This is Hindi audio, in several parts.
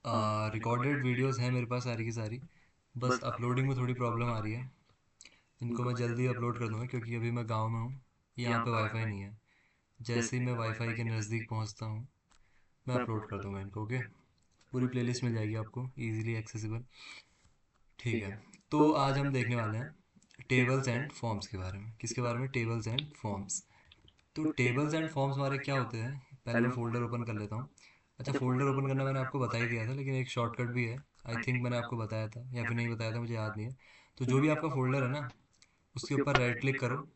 रिकॉर्डेड वीडियोस हैं मेरे पास सारी की सारी, बस अपलोडिंग में थोड़ी प्रॉब्लम आ रही है। इनको मैं जल्दी अपलोड कर दूँगा क्योंकि अभी मैं गांव में हूँ, यहाँ पे वाईफाई नहीं है। जैसे ही मैं वाईफाई के नज़दीक पहुँचता हूँ मैं अपलोड कर दूँगा इनको। ओके, पूरी प्लेलिस्ट मिल जाएगी आपको इजीली एक्सेसिबल। ठीक है, तो आज हम देखने वाले हैं टेबल्स एंड फॉर्म्स के बारे में। किसके बारे में? Tables and forms. तो टेबल्स एंड फॉर्म्स हमारे क्या होते हैं, पहले मैं फोल्डर ओपन कर लेता हूँ। अच्छा, फोल्डर ओपन करना मैंने आपको बता ही दिया था, लेकिन एक शॉर्टकट भी है। आई थिंक मैंने आपको बताया था या फिर नहीं बताया था, मुझे याद नहीं है। तो जो भी आपका फोल्डर है ना, उसके ऊपर राइट क्लिक करो,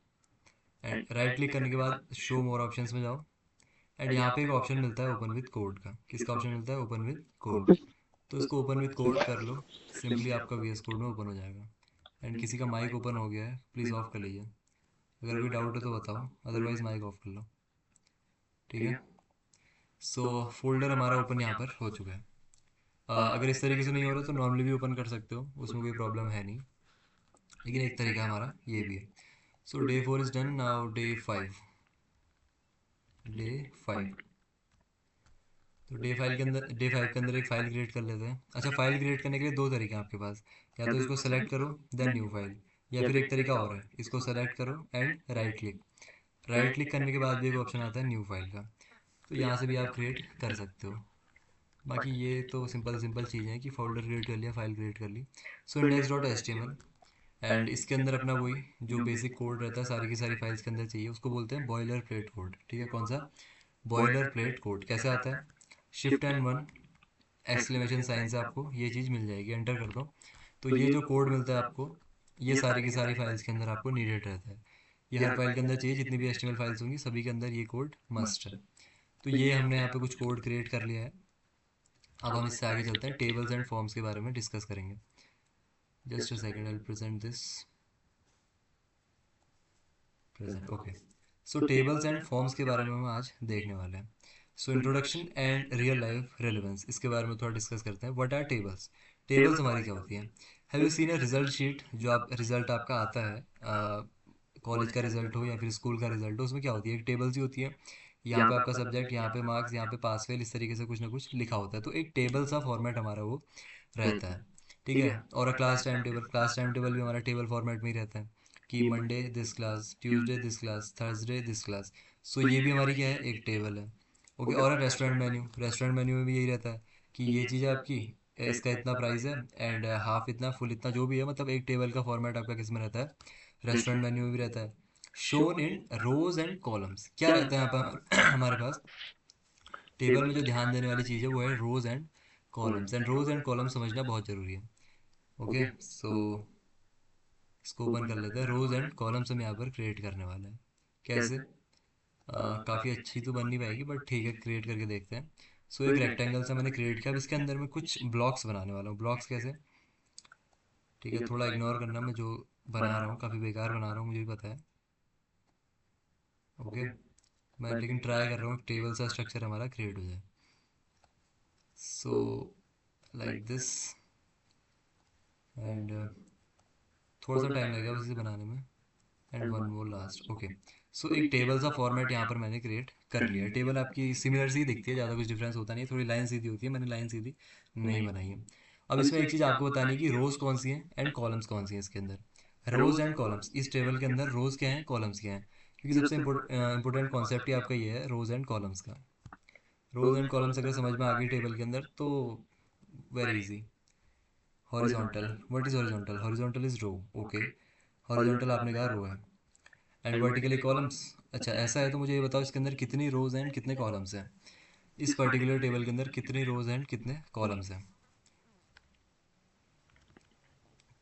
एंड राइट क्लिक करने के बाद शो मोर ऑप्शंस में जाओ, एंड यहाँ पे एक ऑप्शन मिलता है ओपन विद कोड का। किसका ऑप्शन मिलता है? Open with code. तो इसको ओपन विद कोड कर लो, सिंपली आपका वीएस कोड में ओपन हो जाएगा। एंड किसी का माइक ओपन हो गया है, प्लीज़ ऑफ कर लीजिए। अगर कोई डाउट है तो बताओ, अदरवाइज माइक ऑफ कर लो। ठीक है, सो फोल्डर हमारा ओपन यहाँ पर हो चुका है। अगर इस तरीके से नहीं हो रहा तो नॉर्मली भी ओपन कर सकते हो, उसमें कोई प्रॉब्लम है नहीं। लेकिन एक तरीका हमारा ये भी है। So day 4 is done, now day 5। Day 5, तो डे 5 के अंदर एक फ़ाइल क्रिएट कर लेते हैं। अच्छा, फाइल क्रिएट करने के लिए दो तरीके हैं आपके पास। या तो इसको सेलेक्ट करो देन न्यू फाइल, या फिर एक तरीका और है, इसको सेलेक्ट करो and right click. Right click करने के बाद भी एक ऑप्शन आता है न्यू फाइल का, तो यहाँ से भी आप क्रिएट कर सकते हो। बाकी ये तो सिंपल सिंपल चीज़ें हैं कि फोल्डर क्रिएट कर लिया, फाइल क्रिएट कर ली। So index dot H T M L, and इसके अंदर अपना वही जो बेसिक कोड रहता है सारी की सारी फाइल्स के अंदर चाहिए, उसको बोलते हैं बॉयलर प्लेट कोड। ठीक है, कौन सा? Boilerplate code. कैसे आता है? Shift and one exclamation sign से आपको ये चीज़ मिल जाएगी। एंटर कर दो, तो ये जो कोड मिलता है आपको, ये सारी की सारी फाइल्स के अंदर आपको नीडेड रहता है। ये हर फाइल के अंदर चाहिए, जितनी भी एचटीएमएल फाइल्स होंगी सभी के अंदर ये कोड मस्ट है। तो ये हमने यहाँ पे कुछ कोड क्रिएट कर लिया है। अब हम इससे आगे चलते हैं, टेबल्स एंड फॉर्म्स के बारे में डिस्कस करेंगे। Just a second, I will present this. Present, okay. So tables and forms के बारे में हम आज देखने वाले हैं। So introduction and real life relevance, इसके बारे में थोड़ा डिस्कस करते हैं। What are tables? टेबल्स हमारी क्या होती हैं? Have you seen a result sheet? जो आप रिजल्ट आपका आता है, कॉलेज का रिजल्ट हो या फिर स्कूल का रिजल्ट हो, उसमें क्या होती है? एक टेबल्स ही होती है। यहाँ पे आपका सब्जेक्ट, यहाँ पे मार्क्स, यहाँ पे पास फेल, इस तरीके से कुछ ना कुछ लिखा होता है। तो एक टेबल सा फॉर्मेट हमारा वो रहता है। ठीक है, और क्लास टाइम टेबल भी हमारा टेबल फॉर्मेट में ही रहता है कि Monday this class, Tuesday this class, Thursday this class. So ये भी हमारी क्या है? एक टेबल है। ओके, और रेस्टोरेंट मेन्यू में भी यही रहता है कि ये चीज़ है आपकी, इसका इतना प्राइस है, एंड हाफ इतना, फुल इतना, जो भी है। मतलब एक टेबल का फॉर्मेट आपका किस में रहता है? रेस्टोरेंट मेन्यू में भी रहता है। Shown in rows and columns, क्या रहता है यहाँ पर हमारे पास? टेबल में जो ध्यान देने वाली चीज़ है वो है rows and columns, and rows and columns समझना बहुत ज़रूरी है। ओके, सो इसको ओपन कर लेते हैं। रोज एंड कॉलम्स हम यहाँ पर क्रिएट करने वाले हैं। कैसे? काफ़ी अच्छी तो बन नहीं पाएगी, बट ठीक है, क्रिएट करके देखते हैं। सो एक रेक्टेंगल सा मैंने क्रिएट किया। अब इसके अंदर मैं कुछ ब्लॉक्स बनाने वाला हूँ। ब्लॉक्स कैसे? ठीक है, थोड़ा इग्नोर करना, मैं जो बना रहा हूँ काफ़ी बेकार बना रहा हूँ, मुझे भी पता है। ओके, मैं लेकिन ट्राई कर रहा हूँ टेबल सा स्ट्रक्चर हमारा क्रिएट हो जाए। सो लाइक दिस, एंड थोड़ा सा टाइम लगेगा बस इसे बनाने में, and one more last. Okay, so एक टेबल सा फॉर्मेट यहाँ पर मैंने क्रिएट कर लिया है। टेबल आपकी सिमिलर सी दिखती है, ज़्यादा कुछ डिफरेंस होता नहीं है, थोड़ी लाइन सीधी होती है, मैंने लाइन सीधी नहीं बनाई है। अब इसमें एक चीज़ आपको बतानी है कि रोज़ कौन सी हैं एंड कॉलम्स कौन सी हैं इसके अंदर। रोज़ एंड कॉलम्स, इस टेबल के अंदर रोज़ क्या हैं, कॉलम्स क्या हैं, क्योंकि सबसे इंपॉर्टेंट कॉन्सेप्ट ही आपका ये है रोज़ एंड कॉलम्स का। रोज़ एंड कॉलम्स अगर समझ में आ गई टेबल के अंदर तो very easy. Horizontal, what is horizontal? Horizontal is row. Okay, horizontal आपने कहा रो है, एंड वर्टिकली कॉलम्स। अच्छा, ऐसा है तो मुझे ये बताओ इसके अंदर कितनी रोज एंड कितने कॉलम्स हैं? इस पर्टिकुलर टेबल के अंदर कितनी रोज एंड कितने कॉलम्स हैं?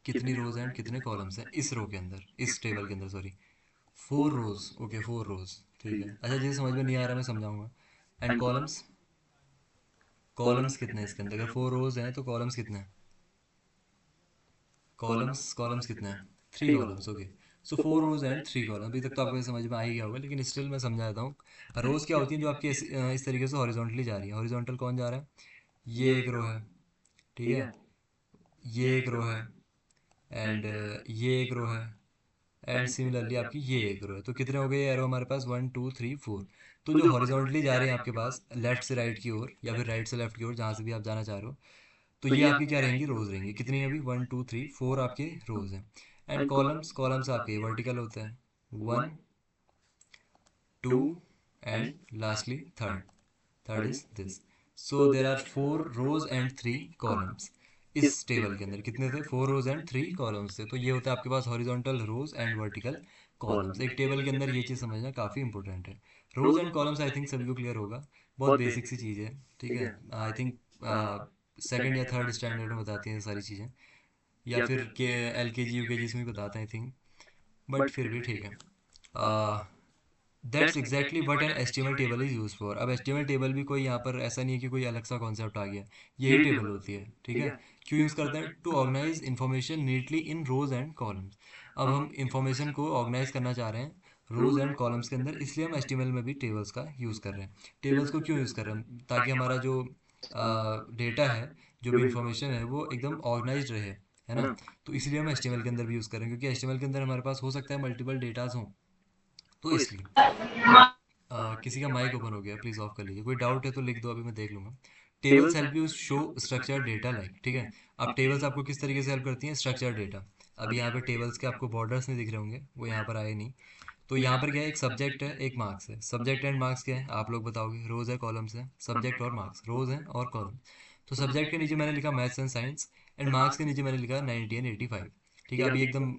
कितनी रोज एंड कितने कॉलम्स हैं इस रो के अंदर, इस टेबल के अंदर, सॉरी। 4 रोज। ओके, 4 रोज, ठीक है। अच्छा, जिसे समझ में नहीं आ रहा मैं समझाऊंगा। एंड कॉलम्स, कॉलम्स कितने हैं इसके अंदर? अगर 4 रोज हैं तो कॉलम्स कितने हैं? कॉलम्स कितने हैं? 3 columns. Okay, so 4 rows and 3 column. अभी तक तो आपको ये समझ में आ ही गया होगा, लेकिन स्टिल मैं समझा देता हूँ। रोज क्या होती है? जो आपकी इस तरीके से हॉरिजॉन्टली जा रही है। हॉरिजॉन्टल कौन जा रहा है? ये एक रो है, ठीक है, ये एक रो है, एंड ये एक रो है, एंड सिमिलरली आपकी ये एक रो है। तो कितने हो गए एरो हमारे पास? 1 2 3 4। तो जो हॉरिजॉन्टली जा रहे हैं आपके पास लेफ्ट से राइट की ओर या फिर राइट से लेफ्ट की ओर, जहाँ से भी आप जाना चाह रहे हो, तो ये आपकी क्या रहेंगी, रोज रहेंगी। कितनी है अभी, 1 2 3 4 आपके रोज हैं। एंड कॉलम्स, कॉलम्स आपके वर्टिकल होते हैं, 1 2 and lastly third, third is this. So there are 4 rows and 3 columns। इस टेबल के अंदर कितने थे, 4 rows and 3 columns थे। तो ये होता है आपके पास horizontal rows and vertical columns. एक टेबल के अंदर ये चीज़ समझना काफ़ी इंपॉर्टेंट है। Rows and columns I think सभी को क्लियर होगा, बहुत बेसिक सी चीज़ है, ठीक है। आई थिंक सेकंड या थर्ड स्टैंडर्ड में बताती हैं ये सारी चीज़ें, या फिर के LKG UKG इसमें भी बताते हैं आई थिंक, बट फिर भी ठीक है। That's exactly what an HTML table is use for. अब एचटीएमएल टेबल भी कोई यहाँ पर ऐसा नहीं है कि कोई अलग सा कॉन्सेप्ट आ गया, यही टेबल होती है, ठीक है। क्यों यूज़ करते हैं, to organize information neatly in rows and columns. अब हम इंफॉर्मेशन को ऑर्गेनाइज करना चाह रहे हैं रोज एंड कॉलम्स के अंदर, इसलिए हम एचटीएमएल में भी टेबल्स का यूज़ कर रहे हैं। टेबल्स को क्यों यूज़ कर रहे हैं, ताकि हमारा जो डेटा है, जो भी इंफॉर्मेशन है, वो एकदम ऑर्गेनाइज रहे, है ना। तो इसलिए हम एचटीएमएल के अंदर भी यूज़ करें, क्योंकि एचटीएमएल के अंदर हमारे पास हो सकता है मल्टीपल डेटाज हों, तो इसलिए। किसी का माइक ओपन हो गया, प्लीज़ ऑफ कर लीजिए। कोई डाउट है तो लिख दो, अभी मैं देख लूँगा। Tables help you show structure data like, ठीक है। अब टेबल्स आपको किस तरीके से हेल्प करती हैं, स्ट्रक्चर डेटा। अब यहाँ पे टेबल्स के आपको बॉर्डर्स नहीं दिख रहे होंगे, वो यहाँ पर आए नहीं। तो यहाँ पर क्या है, एक सब्जेक्ट है, एक मार्क्स है। सब्जेक्ट एंड मार्क्स क्या है, आप लोग बताओगे, रोज है, कॉलम्स है। सब्जेक्ट और मार्क्स, रोज हैं और कॉलम। तो सब्जेक्ट के नीचे मैंने लिखा maths and science, and marks के नीचे मैंने लिखा 90 एंड 85, ठीक है। अभी एकदम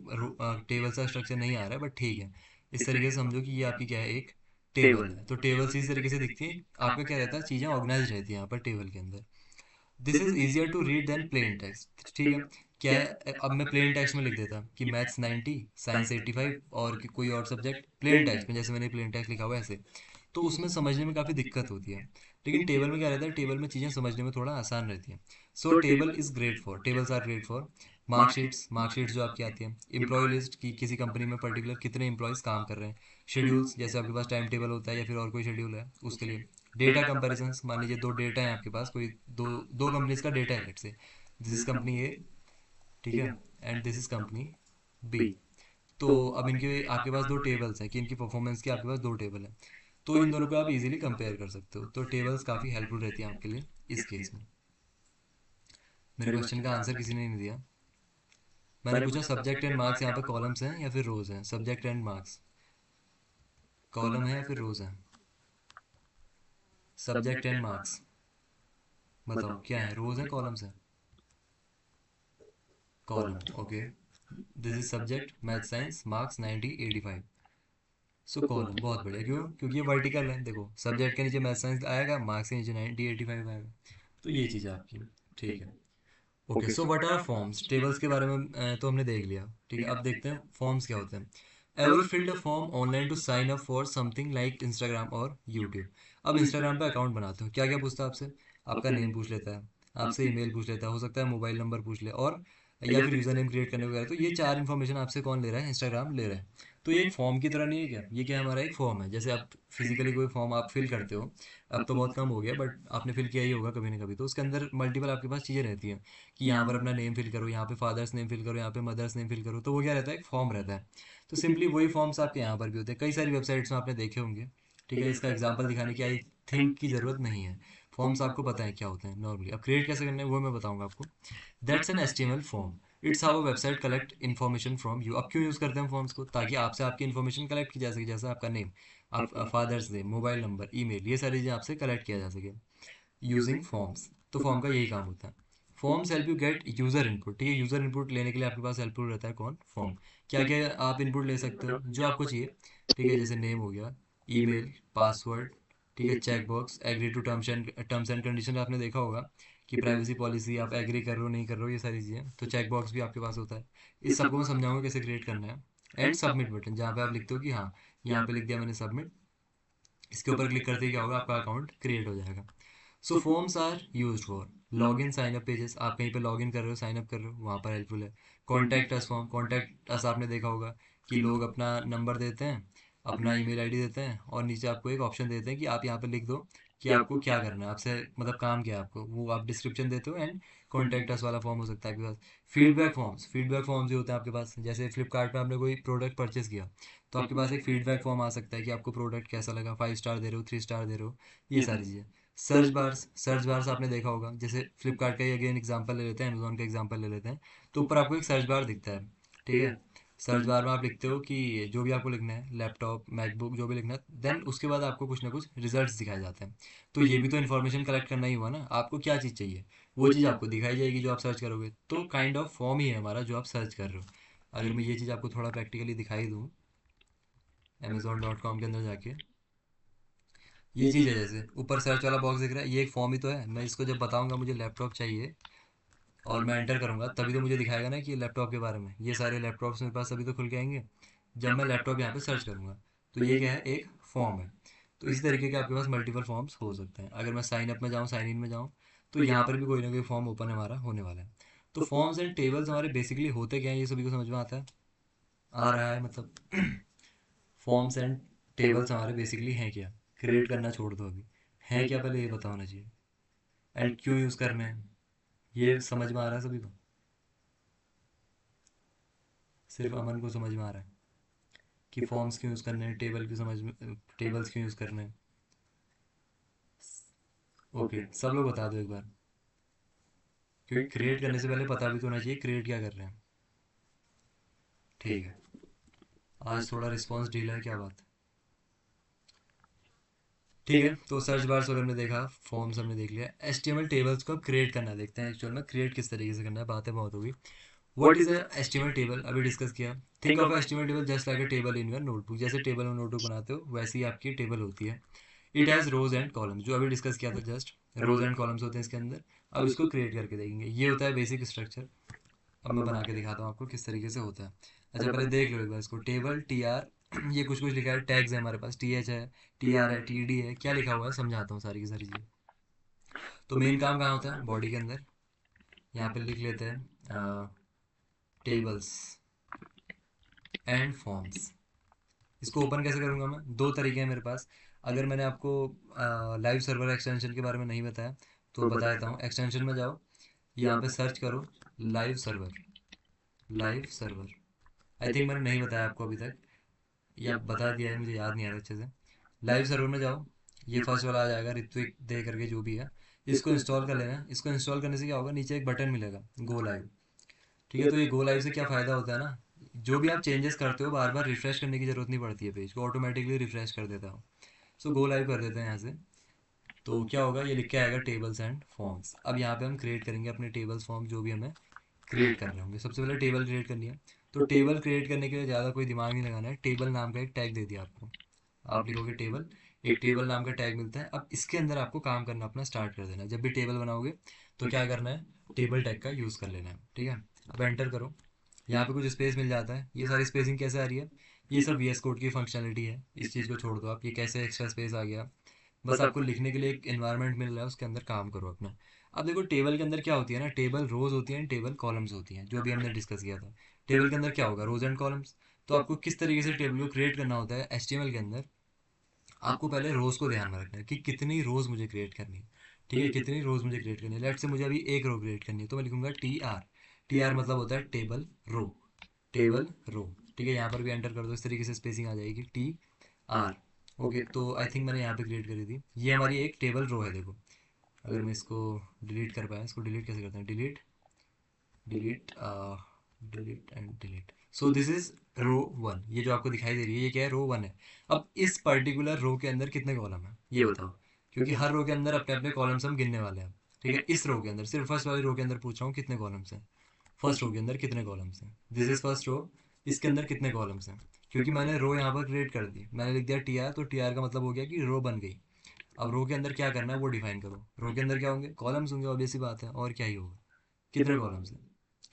टेबल सा स्ट्रक्चर नहीं आ रहा है, बट ठीक है। इस तरीके से समझो कि ये आपकी क्या है, एक टेबल है। तो टेबल्स इस तरीके से दिखती है, आपका क्या रहता है, चीज़ें ऑर्गेनाइज रहती हैं यहाँ पर टेबल के अंदर। This is easier to read than plain text, ठीक है। क्या है, अब मैं प्लेन टेक्स्ट में लिख देता कि मैथ्स 90, साइंस 85, और कोई और सब्जेक्ट प्लेन टेक्स्ट में, जैसे मैंने प्लेन टेक्स्ट लिखा हुआ है ऐसे, तो उसमें समझने में काफ़ी दिक्कत होती है। लेकिन टेबल में क्या रहता है, टेबल में चीज़ें समझने में थोड़ा आसान रहती हैं। So table is great for, tables are great for marksheets, marksheets जो आपकी आती हैं, एम्प्लॉय लिस्ट की, किसी कंपनी में पर्टिकुलर कितने एम्प्लॉयज़ काम कर रहे हैं, शेड्यूल्स, जैसे आपके पास टाइम टेबल होता है या फिर और कोई शेड्यूल है उसके लिए, डेटा कंपैरिजंस, मान लीजिए दो डेटा है आपके पास, कोई दो दो कंपनीज का डेटा है, लेट से दिस इज कंपनी ए, ठीक है, and this is company B. तो अब इनके आपके पास दो टेबल्स हैं कि इनकी परफॉर्मेंस की आपके पास दो टेबल है, तो इन दोनों को आप इजीली कंपेयर कर सकते हो। तो टेबल्स काफ़ी हेल्पफुल रहती हैं आपके लिए इस केस में। मेरे क्वेश्चन का आंसर किसी ने नहीं दिया। मैंने पूछा सब्जेक्ट एंड मार्क्स यहाँ पे कॉलम्स हैं या फिर रोज हैं, सब्जेक्ट एंड मार्क्स कॉलम है या फिर रोज है, सब्जेक्ट एंड मार्क्स बताओ क्या है, रोज है कॉलम्स है, column, okay. This is subject math science, marks 90 85। So column, बहुत बढ़िया। क्यों, क्योंकि ये वर्टिकल है, देखो सब्जेक्ट के नीचे मैथ साइंस आएगा, मार्क्स के नीचे 90 85 आएगा। तो ये चीज़ है आपकी, ठीक है। Okay, so what are forms, tables के बारे में तो हमने देख लिया, ठीक है। अब देखते हैं फॉर्म्स क्या होते हैं। Ever filled a form online to sign up for something like Instagram और यूट्यूब। अब इंस्टाग्राम पे अकाउंट बनाते हो, क्या क्या पूछता है आपसे, आपका नेम पूछ लेता है, आपसे ईमेल पूछ लेता है, हो सकता है मोबाइल नंबर पूछ ले, और या फिर यूज़र नेम क्रिएट करने वगैरह। तो ये चार इन्फॉर्मेशन आपसे कौन ले रहा है, इंस्टाग्राम ले रहा है। तो ये एक फॉर्म की तरह नहीं है क्या, ये क्या है, हमारा एक फॉर्म है। जैसे आप फिजिकली कोई फॉर्म आप फिल करते हो, अब तो बहुत कम हो गया, बट आपने फिल किया ही होगा कभी ना कभी, तो उसके अंदर मल्टीपल आपके पास चीज़ें रहती हैं कि यहाँ पर अपना नेम फिल करो, यहाँ पे फादर्स नेम फिल करो, यहाँ पे मदर्स नेम फिल करो। तो वो क्या रहता है, एक फॉर्म रहता है। तो सिंपली वही फॉर्म्स आपके यहाँ पर भी होते हैं, कई सारी वेबसाइट्स में आपने देखे होंगे, ठीक है। इसका एग्जाम्पल दिखाने की आई थिंक की ज़रूरत नहीं है, फॉर्म्स आपको पता है क्या होते हैं नॉर्मली। अब क्रिएट कैसे करना है वो मैं बताऊंगा आपको। That's an HTML form, it's how a website collect information from you. अब क्यों यूज़ करते हैं फॉर्म्स को, ताकि आपसे आपकी इन्फॉर्मेशन कलेक्ट की जा सके, जैसे आपका नेम, आप father's name, mobile number, email, ये सारी चीज़ें आपसे कलेक्ट किया जा सके यूजिंग फॉर्म्स। तो फॉर्म का यही काम होता है। Forms help you get user input, ठीक है। यूज़र इनपुट लेने के लिए आपके पास हेल्पफुल रहता है कौन, फॉर्म। क्या क्या आप इनपुट ले सकते हो, जो आपको चाहिए, ठीक है। जैसे नेम हो गया, ईमेल, पासवर्ड, ठीक है, check box, agree to terms and condition, आपने देखा होगा कि प्राइवेसी पॉलिसी आप एग्री कर रहे हो नहीं कर रहे हो, ये सारी चीज़ें। तो चेक बॉक्स भी आपके पास होता है। इस सबको मैं समझाऊंगा कैसे क्रिएट करना है। एंड सबमिट बटन, जहाँ पे आप लिखते हो कि हाँ, यहाँ पे लिख दिया मैंने सबमिट, इसके ऊपर क्लिक करते ही क्या होगा, आपका अकाउंट क्रिएट हो जाएगा। So forms are use for log in sign up pages, आप कहीं पे लॉग इन कर रहे हो, साइन अप कर रहे हो, वहाँ पर हेल्पफुल है। Contact us form, contact us आपने देखा होगा कि लोग अपना नंबर देते हैं, अपना ईमेल आईडी देते हैं, और नीचे आपको एक ऑप्शन देते हैं कि आप यहाँ पे लिख दो कि आपको क्या करना है, आपसे मतलब काम क्या है आपको, वो आप डिस्क्रिप्शन देते हो। एंड कॉन्टैक्ट अस वाला फॉर्म हो सकता है आपके पास। फीडबैक फॉर्म्स जो होते हैं आपके पास, जैसे फ्लिपकार्ट पे आपने कोई प्रोडक्ट परचेस किया तो आपके पास एक फीडबैक फॉर्म आ सकता है कि आपको प्रोडक्ट कैसा लगा, 5 स्टार दे रहे हो, 3 स्टार दे रहे हो, ये सारी चीज़ें। सर्च बार्स आपने देखा होगा, जैसे फ्लिपकार्ट का ही अगेन एग्जांपल ले लेते हैं, अमेजोन का एग्जांपल ले लेते हैं। तो ऊपर आपको एक सर्च बार दिखता है, ठीक है। सर्च बार में आप लिखते हो कि जो भी आपको लिखना है, लैपटॉप, मैकबुक, जो भी लिखना है, देन उसके बाद आपको कुछ ना कुछ रिजल्ट्स दिखाए जाते हैं। तो ये भी तो इन्फॉर्मेशन कलेक्ट करना ही हुआ ना, आपको क्या चीज़ चाहिए, वो चीज़ आपको दिखाई जाएगी जो आप सर्च करोगे। तो काइंड ऑफ फॉर्म ही है हमारा जो आप सर्च कर रहे हो। अगर मैं ये चीज़ आपको थोड़ा प्रैक्टिकली दिखाई दूँ, Amazon.com के अंदर जाके, ये चीज़ है, जैसे ऊपर सर्च वाला बॉक्स दिख रहा है, ये एक फॉर्म ही तो है। मैं इसको जब बताऊंगा मुझे लैपटॉप चाहिए और मैं एंटर करूंगा, तभी तो मुझे दिखाएगा ना कि लैपटॉप के बारे में, ये सारे लैपटॉप्स मेरे पास अभी तो खुल के आएंगे जब मैं लैपटॉप यहाँ पे सर्च करूंगा। तो ये क्या है, एक फॉर्म है। तो इसी तरीके के आपके पास मल्टीपल फॉर्म्स हो सकते हैं। अगर मैं साइन अप में जाऊँ, साइन इन में जाऊँ, तो यहाँ पर भी कोई ना कोई फॉर्म ओपन हमारा होने वाला है। तो फॉर्म्स एंड टेबल्स हमारे बेसिकली होते क्या हैं, ये सभी को समझ में आता है, आ रहा है मतलब। फॉर्म्स एंड टेबल्स हमारे बेसिकली हैं क्या, क्रिएट करना छोड़ दो अभी, हैं क्या पहले ये पता होना चाहिए। एंड क्यों यूज़ करना है, ये समझ में आ रहा है सभी को, सिर्फ अमन को समझ में आ रहा है कि फॉर्म्स क्यों यूज़ करने हैं, टेबल क्यों समझ में, टेबल्स क्यों यूज़ करने हैं। ओके, सब लोग बता दो एक बार, क्योंकि क्रिएट करने से पहले पता भी तो होना चाहिए क्रिएट क्या कर रहे हैं। ठीक है, आज थोड़ा रिस्पॉन्स ढीला है, क्या बात। ठीक है, तो सर्च बार्स वगैरह हमने देखा, फॉर्म्स हमने देख लिया, HTML टेबल्स को अब क्रिएट करना देखते हैं एक्चुअल में, क्रिएट किस तरीके से करना है, बातें बहुत होगी। What is a HTML table अभी डिस्कस किया। Think of HTML table just like a table in your notebook, जैसे टेबल में नोटबुक बनाते हो वैसी ही आपकी टेबल होती है। It has rows and columns, जो अभी डिस्कस किया था जस्ट, रोज एंड कॉलम्स होते हैं इसके अंदर। अब इसको क्रिएट करके देखेंगे, ये होता है बेसिक स्ट्रक्चर। अब मैं बना के दिखाता हूँ आपको किस तरीके से होता है। अच्छा, पहले देख लो एक बार इसको, टेबल TR, ये कुछ कुछ लिखा है, टैग्स है हमारे पास, TH है, TR है, TD है, क्या लिखा हुआ है समझाता हूँ सारी की सारी चीज़ें। तो मेन काम कहाँ होता है, बॉडी के अंदर, यहाँ पे लिख लेते हैं टेबल्स एंड फॉर्म्स। इसको ओपन कैसे करूँगा मैं, दो तरीके हैं मेरे पास। अगर मैंने आपको लाइव सर्वर एक्सटेंशन के बारे में नहीं बताया तो बता देता हूँ। एक्सटेंशन में जाओ, यहाँ पे सर्च करो live server, live server. I think मैंने नहीं बताया आपको अभी तक, या बता दिया है मुझे याद नहीं आ रहा अच्छे से। लाइव सर्वर में जाओ, ये फर्स्ट वाला आ जाएगा, ऋत्विक दे करके जो भी है, इसको इंस्टॉल कर लेना। इसको इंस्टॉल करने से क्या होगा, नीचे एक बटन मिलेगा, गो लाइव। ठीक है, तो ये गो लाइव से क्या फ़ायदा होता है ना, जो भी आप चेंजेस करते हो बार बार रिफ्रेश करने की ज़रूरत नहीं पड़ती है, पेज को ऑटोमेटिकली रिफ्रेश कर देता हो। सो गो लाइव कर देते हैं यहाँ से। तो क्या होगा, ये लिख के आएगा टेबल्स एंड फॉर्म्स। अब यहाँ पे हम क्रिएट करेंगे अपने टेबल्स फॉर्म जो भी हमें क्रिएट करने होंगे। सबसे पहले टेबल क्रिएट करनी है। तो टेबल क्रिएट करने के लिए ज़्यादा कोई दिमाग नहीं लगाना है, टेबल नाम का एक टैग दे दिया आपको, आप लिखोगे टेबल, एक टेबल नाम का टैग मिलता है। अब इसके अंदर आपको काम करना अपना स्टार्ट कर देना है। जब भी टेबल बनाओगे तो क्या करना है, टेबल टैग का यूज़ कर लेना है, ठीक है। अब एंटर करो, यहाँ पे कुछ स्पेस मिल जाता है। ये सारी स्पेसिंग कैसे आ रही है, ये सब VS कोड की फंक्शनलिटी है, इस चीज़ को छोड़ दो आप, ये कैसे एक्स्ट्रा स्पेस आ गया, बस आपको लिखने के लिए एक एनवायरनमेंट मिल रहा है, उसके अंदर काम करो अपना। अब देखो टेबल के अंदर क्या होती है ना, टेबल रोज होती है, टेबल कॉलम्स होती हैं, जो भी हमने डिस्कस किया था। टेबल के अंदर क्या होगा, रोज एंड कॉलम्स। तो आपको किस तरीके से टेबल को क्रिएट करना होता है HTML के अंदर, आपको पहले रोज को ध्यान में रखना है कि कितनी रोज मुझे क्रिएट करनी है। ठीक है, कितनी रोज मुझे क्रिएट करनी है, लेट से मुझे अभी एक रो क्रिएट करनी है, तो मैं लिखूंगा TR मतलब होता है टेबल रो, टेबल रो। ठीक है, यहाँ पर भी एंटर कर दो, इस तरीके से स्पेसिंग आ जाएगी TR। ओके, तो आई थिंक मैंने यहाँ पे क्रिएट करी थी, ये हमारी एक टेबल रो है। देखो, अगर मैं इसको डिलीट कर पाया, इसको डिलीट कैसे करते हैं, delete, delete, delete and delete. So this is row 1, ये जो आपको दिखाई दे रही है ये क्या है, रो 1 है। अब इस पर्टिकुलर रो के अंदर कितने कॉलम है ये बताओ, क्योंकि हर रो के अंदर अपने अपने कॉलम्स हम गिनने वाले हैं। ठीक है, इस रो के अंदर, सिर्फ फर्स्ट वाली रो के अंदर पूछ रहा हूँ कितने कॉलम्स हैं, फर्स्ट रो के अंदर कितने कॉलम्स हैं, दिस इज फर्स्ट रो, इसके अंदर कितने कॉलम्स हैं। क्योंकि मैंने रो यहाँ पर क्रिएट कर दी, मैंने लिख दिया TR, तो TR का मतलब हो गया कि रो बन गई। अब रो के अंदर क्या करना है वो डिफाइन करो, रो के अंदर क्या होंगे, कॉलम्स होंगे, ऑब्वियस सी बात है, और क्या ही होगा। कितने कॉलम्स हैं,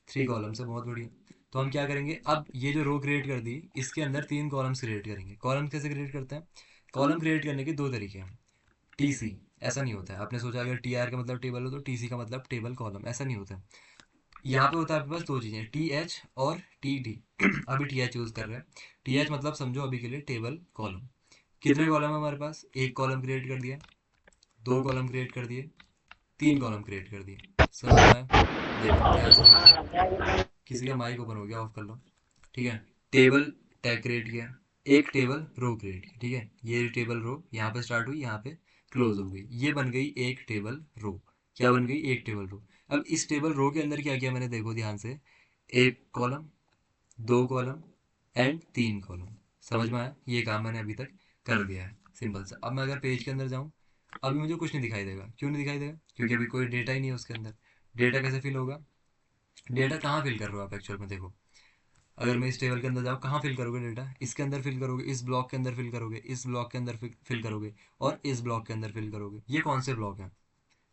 3 कॉलम्स है, बहुत बढ़िया। तो हम क्या करेंगे, अब ये जो रो क्रिएट कर दी, इसके अंदर 3 कॉलम्स क्रिएट करेंगे। कॉलम कैसे क्रिएट करते हैं, कॉलम क्रिएट करने के दो तरीके हैं। TC, ऐसा नहीं होता है, आपने सोचा अगर TR का मतलब टेबल हो तो TC का मतलब टेबल कॉलम, ऐसा नहीं होता है। यहाँ पे होता है आपके पास दो चीज़ें, TH और TD। अभी TH यूज़ कर रहे हैं, TH मतलब समझो अभी के लिए टेबल कॉलम। कितने कॉलम है हमारे पास, एक कॉलम क्रिएट कर दिया, 2 कॉलम क्रिएट कर दिए, 3 कॉलम क्रिएट कर दिए। समझ में आया? देखो ध्यान से देखो। किसी का माइक ओपन हो गया, ऑफ कर लो। ठीक है, टेबल टैग क्रिएट किया, एक टेबल रो क्रिएट की। ठीक है, ये टेबल रो यहाँ पे स्टार्ट हुई, यहाँ पे क्लोज हो गई, ये बन गई एक टेबल रो। क्या बन गई? एक टेबल रो। अब इस टेबल रो के अंदर क्या किया मैंने, देखो ध्यान से, एक कॉलम, 2 कॉलम एंड 3 कॉलम। समझ में आया? ये काम मैंने अभी तक कर दिया है, सिंपल सा। अब मैं अगर पेज के अंदर जाऊँ, अभी मुझे कुछ नहीं दिखाई देगा। क्यों नहीं दिखाई देगा? क्योंकि अभी कोई डेटा ही नहीं है उसके अंदर। डेटा कैसे फिल होगा? डेटा कहाँ फिल कर रहे हो आप एक्चुअल में? देखो, अगर मैं इस टेबल के अंदर जाऊँ, कहाँ फिल करोगे डेटा? इसके अंदर फिल करोगे, इस ब्लॉक के अंदर फिल करोगे, इस ब्लॉक के अंदर फिल करोगे, और इस ब्लॉक के अंदर फिल करोगे। ये कौन से ब्लॉक हैं?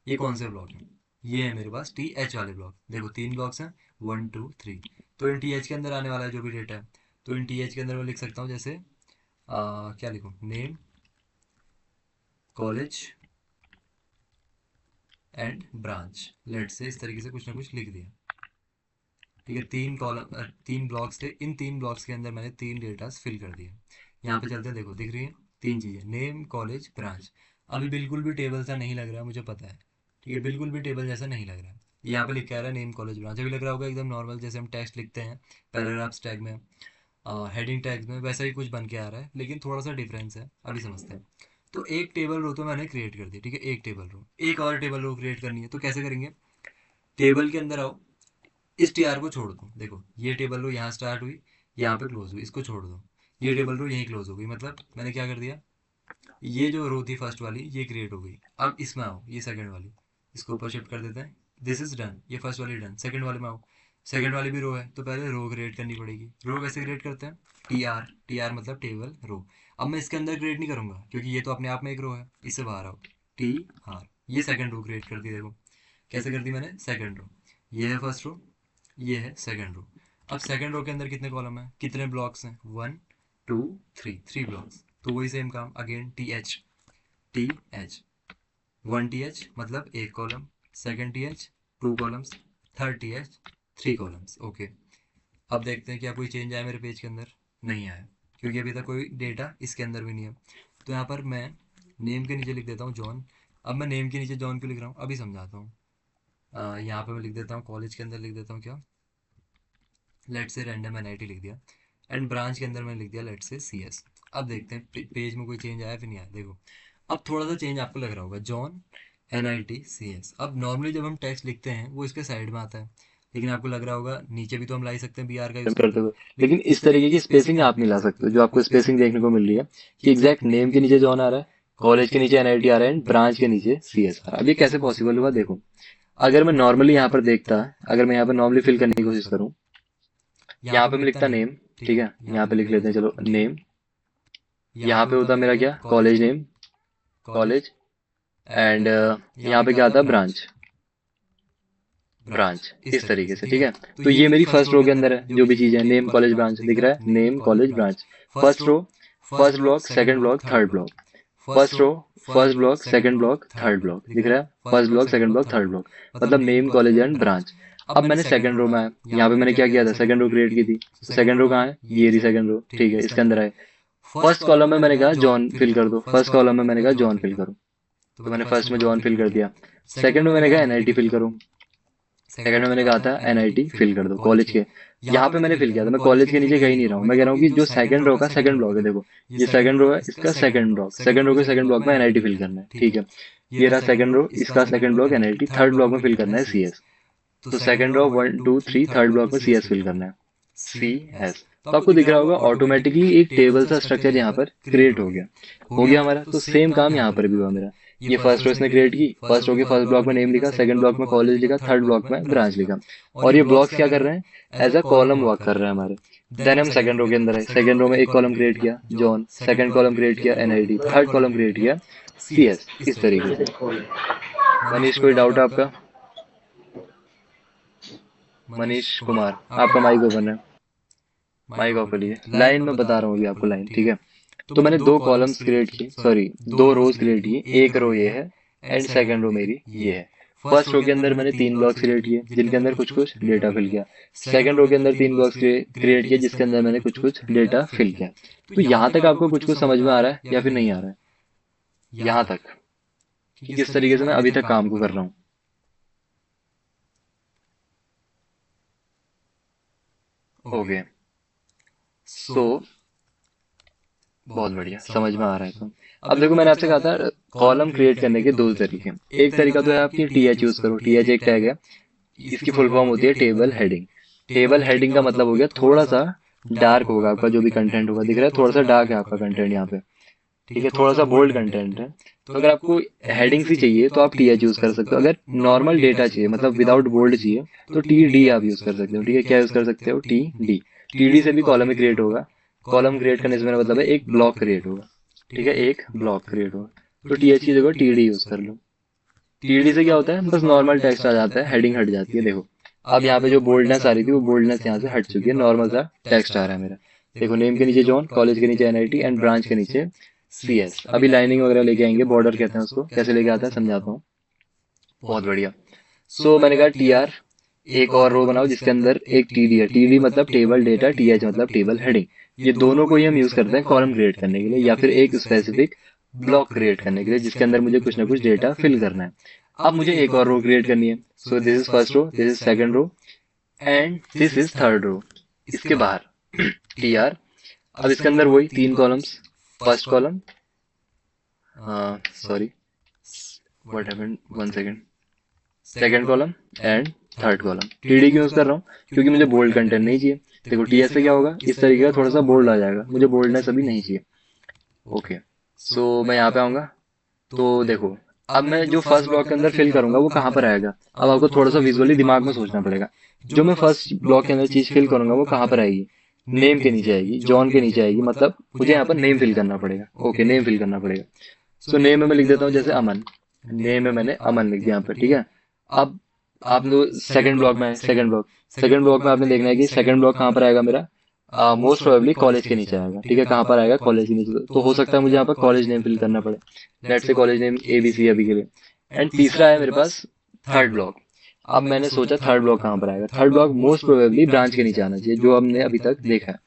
ये कौन से ब्लॉक हैं? ये है मेरे पास टी एच वाले ब्लॉक। देखो 3 ब्लॉक्स हैं, 1 2 3। तो इन टी एच के अंदर आने वाला है जो भी डेटा है, तो इन टी एच के अंदर मैं लिख सकता हूँ जैसे क्या लिखूँ, name, college and branch, let say, इस तरीके से कुछ ना कुछ लिख दिया। ठीक है, 3 कॉलम, 3 ब्लॉक्स थे, इन 3 ब्लॉक्स के अंदर मैंने 3 डेटास फिल कर दिए। यहाँ पे चलते हैं, देखो दिख रही है 3 चीज़ें, नेम, कॉलेज, ब्रांच। अभी बिल्कुल भी टेबल सा नहीं लग रहा है, मुझे पता है। ठीक है, बिल्कुल भी टेबल जैसा नहीं लग रहा है। यहाँ पे लिखा आ रहा है नेम, कॉलेज, ब्रांच। अभी लग रहा होगा एकदम नॉर्मल, जैसे हम टेक्स्ट लिखते हैं पैराग्राफ्स टैग में, हेडिंग टैग्स में, वैसा ही कुछ बन के आ रहा है, लेकिन थोड़ा सा डिफरेंस है, अभी समझते हैं। तो एक टेबल रो तो मैंने क्रिएट कर दी। ठीक है, एक टेबल रो, एक और टेबल रो क्रिएट करनी है, तो कैसे करेंगे? टेबल के अंदर आओ, इस टी आर को छोड़ दो। देखो ये टेबल रो यहाँ स्टार्ट हुई, यहाँ पे क्लोज हुई, इसको छोड़ दो। ये टेबल रो यहीं क्लोज हो गई, मतलब मैंने क्या कर दिया, ये जो रो थी फर्स्ट वाली, ये क्रिएट हो गई। अब इसमें आओ, ये सेकंड वाली, इसको ऊपर शिफ्ट कर देते हैं। दिस इज डन, ये फर्स्ट वाली डन। सेकंड वाले में आओ, सेकंड वाली भी रो है, तो पहले रो क्रिएट करनी पड़ेगी। रो कैसे क्रिएट करते हैं? टी आर मतलब टेबल रो। अब मैं इसके अंदर क्रिएट नहीं करूंगा, क्योंकि ये तो अपने आप में एक रो है, इससे बाहर आओ, टी आर, ये सेकंड रो क्रिएट कर दी। देखो कैसे कर दी मैंने, सेकंड रो, ये है फर्स्ट रो, ये है सेकंड रो। अब सेकंड रो के अंदर कितने कॉलम है, कितने ब्लॉक्स हैं, 1 2 3, 3 ब्लॉक्स। तो वही सेम काम again, T H, 1 T H मतलब एक column, second T H 2 columns, third T H 3 columns. Okay, अब देखते हैं क्या कोई चेंज आया मेरे पेज के अंदर। नहीं आया, क्योंकि अभी तक कोई डेटा इसके अंदर भी नहीं है। तो यहाँ पर मैं नेम के नीचे लिख देता हूँ जॉन। अब मैं नेम के नीचे जॉन क्यों लिख रहा हूँ, अभी समझाता हूँ। यहाँ पे मैं लिख देता हूँ, कॉलेज के अंदर लिख देता हूँ क्या, लेट से रैंडम एनआईटी लिख दिया, एंड ब्रांच के अंदर मैंने लिख दिया लेट से सीएस। अब देखते हैं पेज में कोई चेंज आया फिर नहीं आया। देखो अब थोड़ा सा चेंज आपको लग रहा होगा, जॉन एनआईटी सीएस। अब नॉर्मली जब हम टेक्स्ट लिखते हैं वो इसके साइड में आता है, लेकिन आपको लग रहा होगा नीचे भी तो हम ला ही सकते हैं बी आर का यूज करते करते हुए, हुए, लेकिन इस तरीके की स्पेसिंग आप नहीं ला सकते हो जो आपको स्पेसिंग देखने को मिल रही है कि एग्जैक्ट नेम के नीचे जॉन आ रहा है, कॉलेज के नीचे एनआईटी आ रहा है, ब्रांच के नीचे सीएस आ रहा है। अब ये कैसे पॉसिबल हुआ? देखो, अगर मैं नॉर्मली यहाँ पर देखता, अगर मैं यहाँ पर नॉर्मली फिल करने की कोशिश करूँ, यहाँ पे मैं लिखता नेम, ठीक है, यहाँ पे लिख लेते हैं चलो नेम, यहाँ पे होता मेरा क्या, कॉलेज नेम, कॉलेज, एंड यहाँ पे क्या आता है, ब्रांच, ब्रांच, इस तरीके से। ठीक है, तो ये मेरी फर्स्ट रो के अंदर है, जो भी चीज है, नेम कॉलेज ब्रांच दिख रहा है, name college branch, first row, first block, second block, third block, first row, first block, second block, third block दिख रहा है, first block, second block, third block, मतलब नेम कॉलेज एंड ब्रांच। अब मैंने सेकंड रो में आया, यहाँ पे मैंने क्या किया था, सेकंड रो क्रिएट की थी। तो सेकंड रो कहाँ है, ये रही सेकंड रो, ठीक है, इसके अंदर आए। फर्स्ट कॉलम में मैंने कहा जॉन फिल कर दो, फर्स्ट कॉलम में मैंने कहा जॉन फिल करो, तो मैंने फर्स्ट में जॉन फिल कर दिया। सेकंड में मैंने कहा एनआईटी फिल करूँ, सेकंड में मैंने कहा था एनआईटी फिल कर दो कॉलेज के, यहाँ पे मैंने फिल किया था। मैं कॉलेज के नीचे कहीं नहीं रहा हूँ, मैं कह रहा हूँ कि जो सेकंड रो का सेकंड ब्लॉक है, देखो ये सेकंड रो है, इसका सेकंड ब्लॉक, सेकंड रो के सेकंड ब्लॉक में एनआईटी फिल करना है, ठीक है। ये रहा सेकंड रो, इसका second block NIT, third block में फिल करना है सीएस। तो सेकंड रो 1 2 3, थर्ड ब्लॉक में सीएस फिल करना है, सी एस। तो आपको दिख रहा होगा ऑटोमेटिकली एक टेबल सा स्ट्रक्चर यहाँ पर क्रिएट हो गया हमारा। तो सेम काम यहाँ पर भी हुआ मेरा। ये फर्स्ट रो इसने क्रिएट की, फर्स्ट रो के फर्स्ट ब्लॉक में नेम लिखा, सेकंड ब्लॉक में कॉलेज लिखा, थर्ड ब्लॉक में ब्रांच लिखा, और ये ब्लॉक्स क्या कर रहे हैं, एज अ कॉलम वर्क कर रहे हैं हमारे। देन हम सेकंड रो के अंदर है, सेकंड रो में एक कॉलम क्रिएट किया जॉन, सेकंड कॉलम क्रिएट किया एनआईडी, थर्ड कॉलम क्रिएट किया सीएस, इस तरीके से। मनीष कोई डाउट है आपका? मनीष कुमार, आपका माइक ओपन है, माइक ऑफ कर लीजिए। लाइन में बता रहा हूँ अभी आपको लाइन, ठीक है। तो मैंने 2 कॉलम्स क्रिएट की, सॉरी 2 रोज क्रिएट की, एक रो ये है एंड सेकंड रो मेरी ये है। फर्स्ट रो के अंदर मैंने 3 ब्लॉक्स क्रिएट किए जिनके अंदर कुछ कुछ डेटा फिल किया। सेकंड रो के अंदर 3 ब्लॉक्स क्रिएट किए जिसके अंदर मैंने कुछ कुछ डेटा फिल किया। तो यहाँ तक आपको कुछ कुछ समझ में आ रहा है या फिर नहीं आ रहा है? यहाँ तक कि किस तरीके से मैं अभी तक काम को कर रहा हूँ। ओके, सो बहुत बढ़िया, समझ में आ रहा है। तो अब देखो, मैंने आपसे कहा था कॉलम क्रिएट करने के दो तरीके। एक तरीका तो है आपकी टीएच यूज करो। टीएच एक टैग है, इसकी फुल फॉर्म होती है टेबल हेडिंग। टेबल हेडिंग का मतलब हो गया थोड़ा सा डार्क होगा आपका जो भी कंटेंट होगा, दिख रहा है थोड़ा सा डार्क है आपका कंटेंट यहाँ पे, ठीक है, थोड़ा सा बोल्ड कंटेंट है। तो अगर आपको हेडिंग्स ही चाहिए तो आप टीएच यूज कर सकते हो। अगर नॉर्मल डेटा चाहिए, मतलब विदाउट बोल्ड चाहिए, तो टी डी आप यूज कर सकते हो। ठीक है, क्या यूज कर सकते हो? T D. टी डी से भी कॉलम ही क्रिएट होगा। कॉलम क्रिएट करने से मेरा मतलब है एक ब्लॉक क्रिएट होगा। ठीक है, एक ब्लॉक क्रिएट होगा। तो टीएच की जगह टी डी यूज कर लो। टीडी से क्या होता है, बस नॉर्मल टेक्स्ट आ जाता है, हेडिंग हट जाती है। देखो अब यहाँ पे जो बोल्डनेस आ रही थी वो बोल्डनेस यहाँ से हट चुकी है, नॉर्मल सा टेक्स्ट आ रहा है मेरा। देखो, नेम के नीचे जॉन, कॉलेज के नीचे एनआईटी एंड ब्रांच के नीचे सीएस। अभी लाइनिंग वगैरह लेके आएंगे, बॉर्डर कहते हैं उसको, कैसे लेके आता है समझाता हूँ। बहुत बढ़िया। सो मैंने कहा टी आर, एक और रो बनाओ जिसके अंदर एक टीडी है। टीडी मतलब टेबल डेटा, टीएच मतलब टेबल हेडिंग। ये दोनों को ही हम यूज करते हैं कॉलम क्रिएट करने के लिए या फिर एक स्पेसिफिक ब्लॉक क्रिएट करने के लिए जिसके अंदर मुझे कुछ ना कुछ डेटा फिल करना है। अब मुझे एक और रो क्रिएट करनी है। So this is first row, this is second row and this is third row. इसके बाहर टी आर। अब इसके अंदर वही तीन columns. First column, sorry what happened, one second, second column and third column. TD क्यों यूज कर रहा हूँ? क्योंकि मुझे बोल्ड कंटेंट नहीं चाहिए। देखो टीएस से क्या होगा, इस तरीके का थोड़ा सा बोल्ड आ जाएगा, मुझे बोल्डनेस अभी नहीं चाहिए। ओके, सो मैं यहाँ पे आऊंगा। तो देखो, अब मैं जो फर्स्ट ब्लॉक के अंदर फिल करूंगा वो कहाँ पर आएगा। अब आपको थोड़ा सा विजुअली दिमाग में सोचना पड़ेगा। जो मैं फर्स्ट ब्लॉक के अंदर चीज फिल करूंगा वो कहाँ पर आएगी? नेम के नीचे आएगी, जॉन के नीचे आएगी। मतलब मुझे यहाँ पर नेम फिल करना पड़ेगा। ओके, नेम फिल करना पड़ेगा। सो नेम में मैं लिख देता हूँ जैसे अमन। नेम में मैंने अमन लिख दिया यहाँ पर, ठीक है। अब आप लोग सेकंड ब्लॉक में, सेकंड ब्लॉक में आपने देखना है कि सेकंड ब्लॉक कहाँ पर आएगा मेरा। मोस्ट प्रोबेबली कॉलेज के नीचे आएगा। ठीक है, कहाँ पर आएगा? कॉलेज के नीचे। तो हो सकता है मुझे यहाँ पर कॉलेज नेम फिल करना पड़े। Let's say college name ABC अभी के लिए। एंड तीसरा है मेरे पास थर्ड ब्लॉक। अब मैंने सोचा थर्ड ब्लॉक कहाँ पर आएगा। Third block most probably branch के नीचे आना चाहिए जो हमने अभी तक देखा है।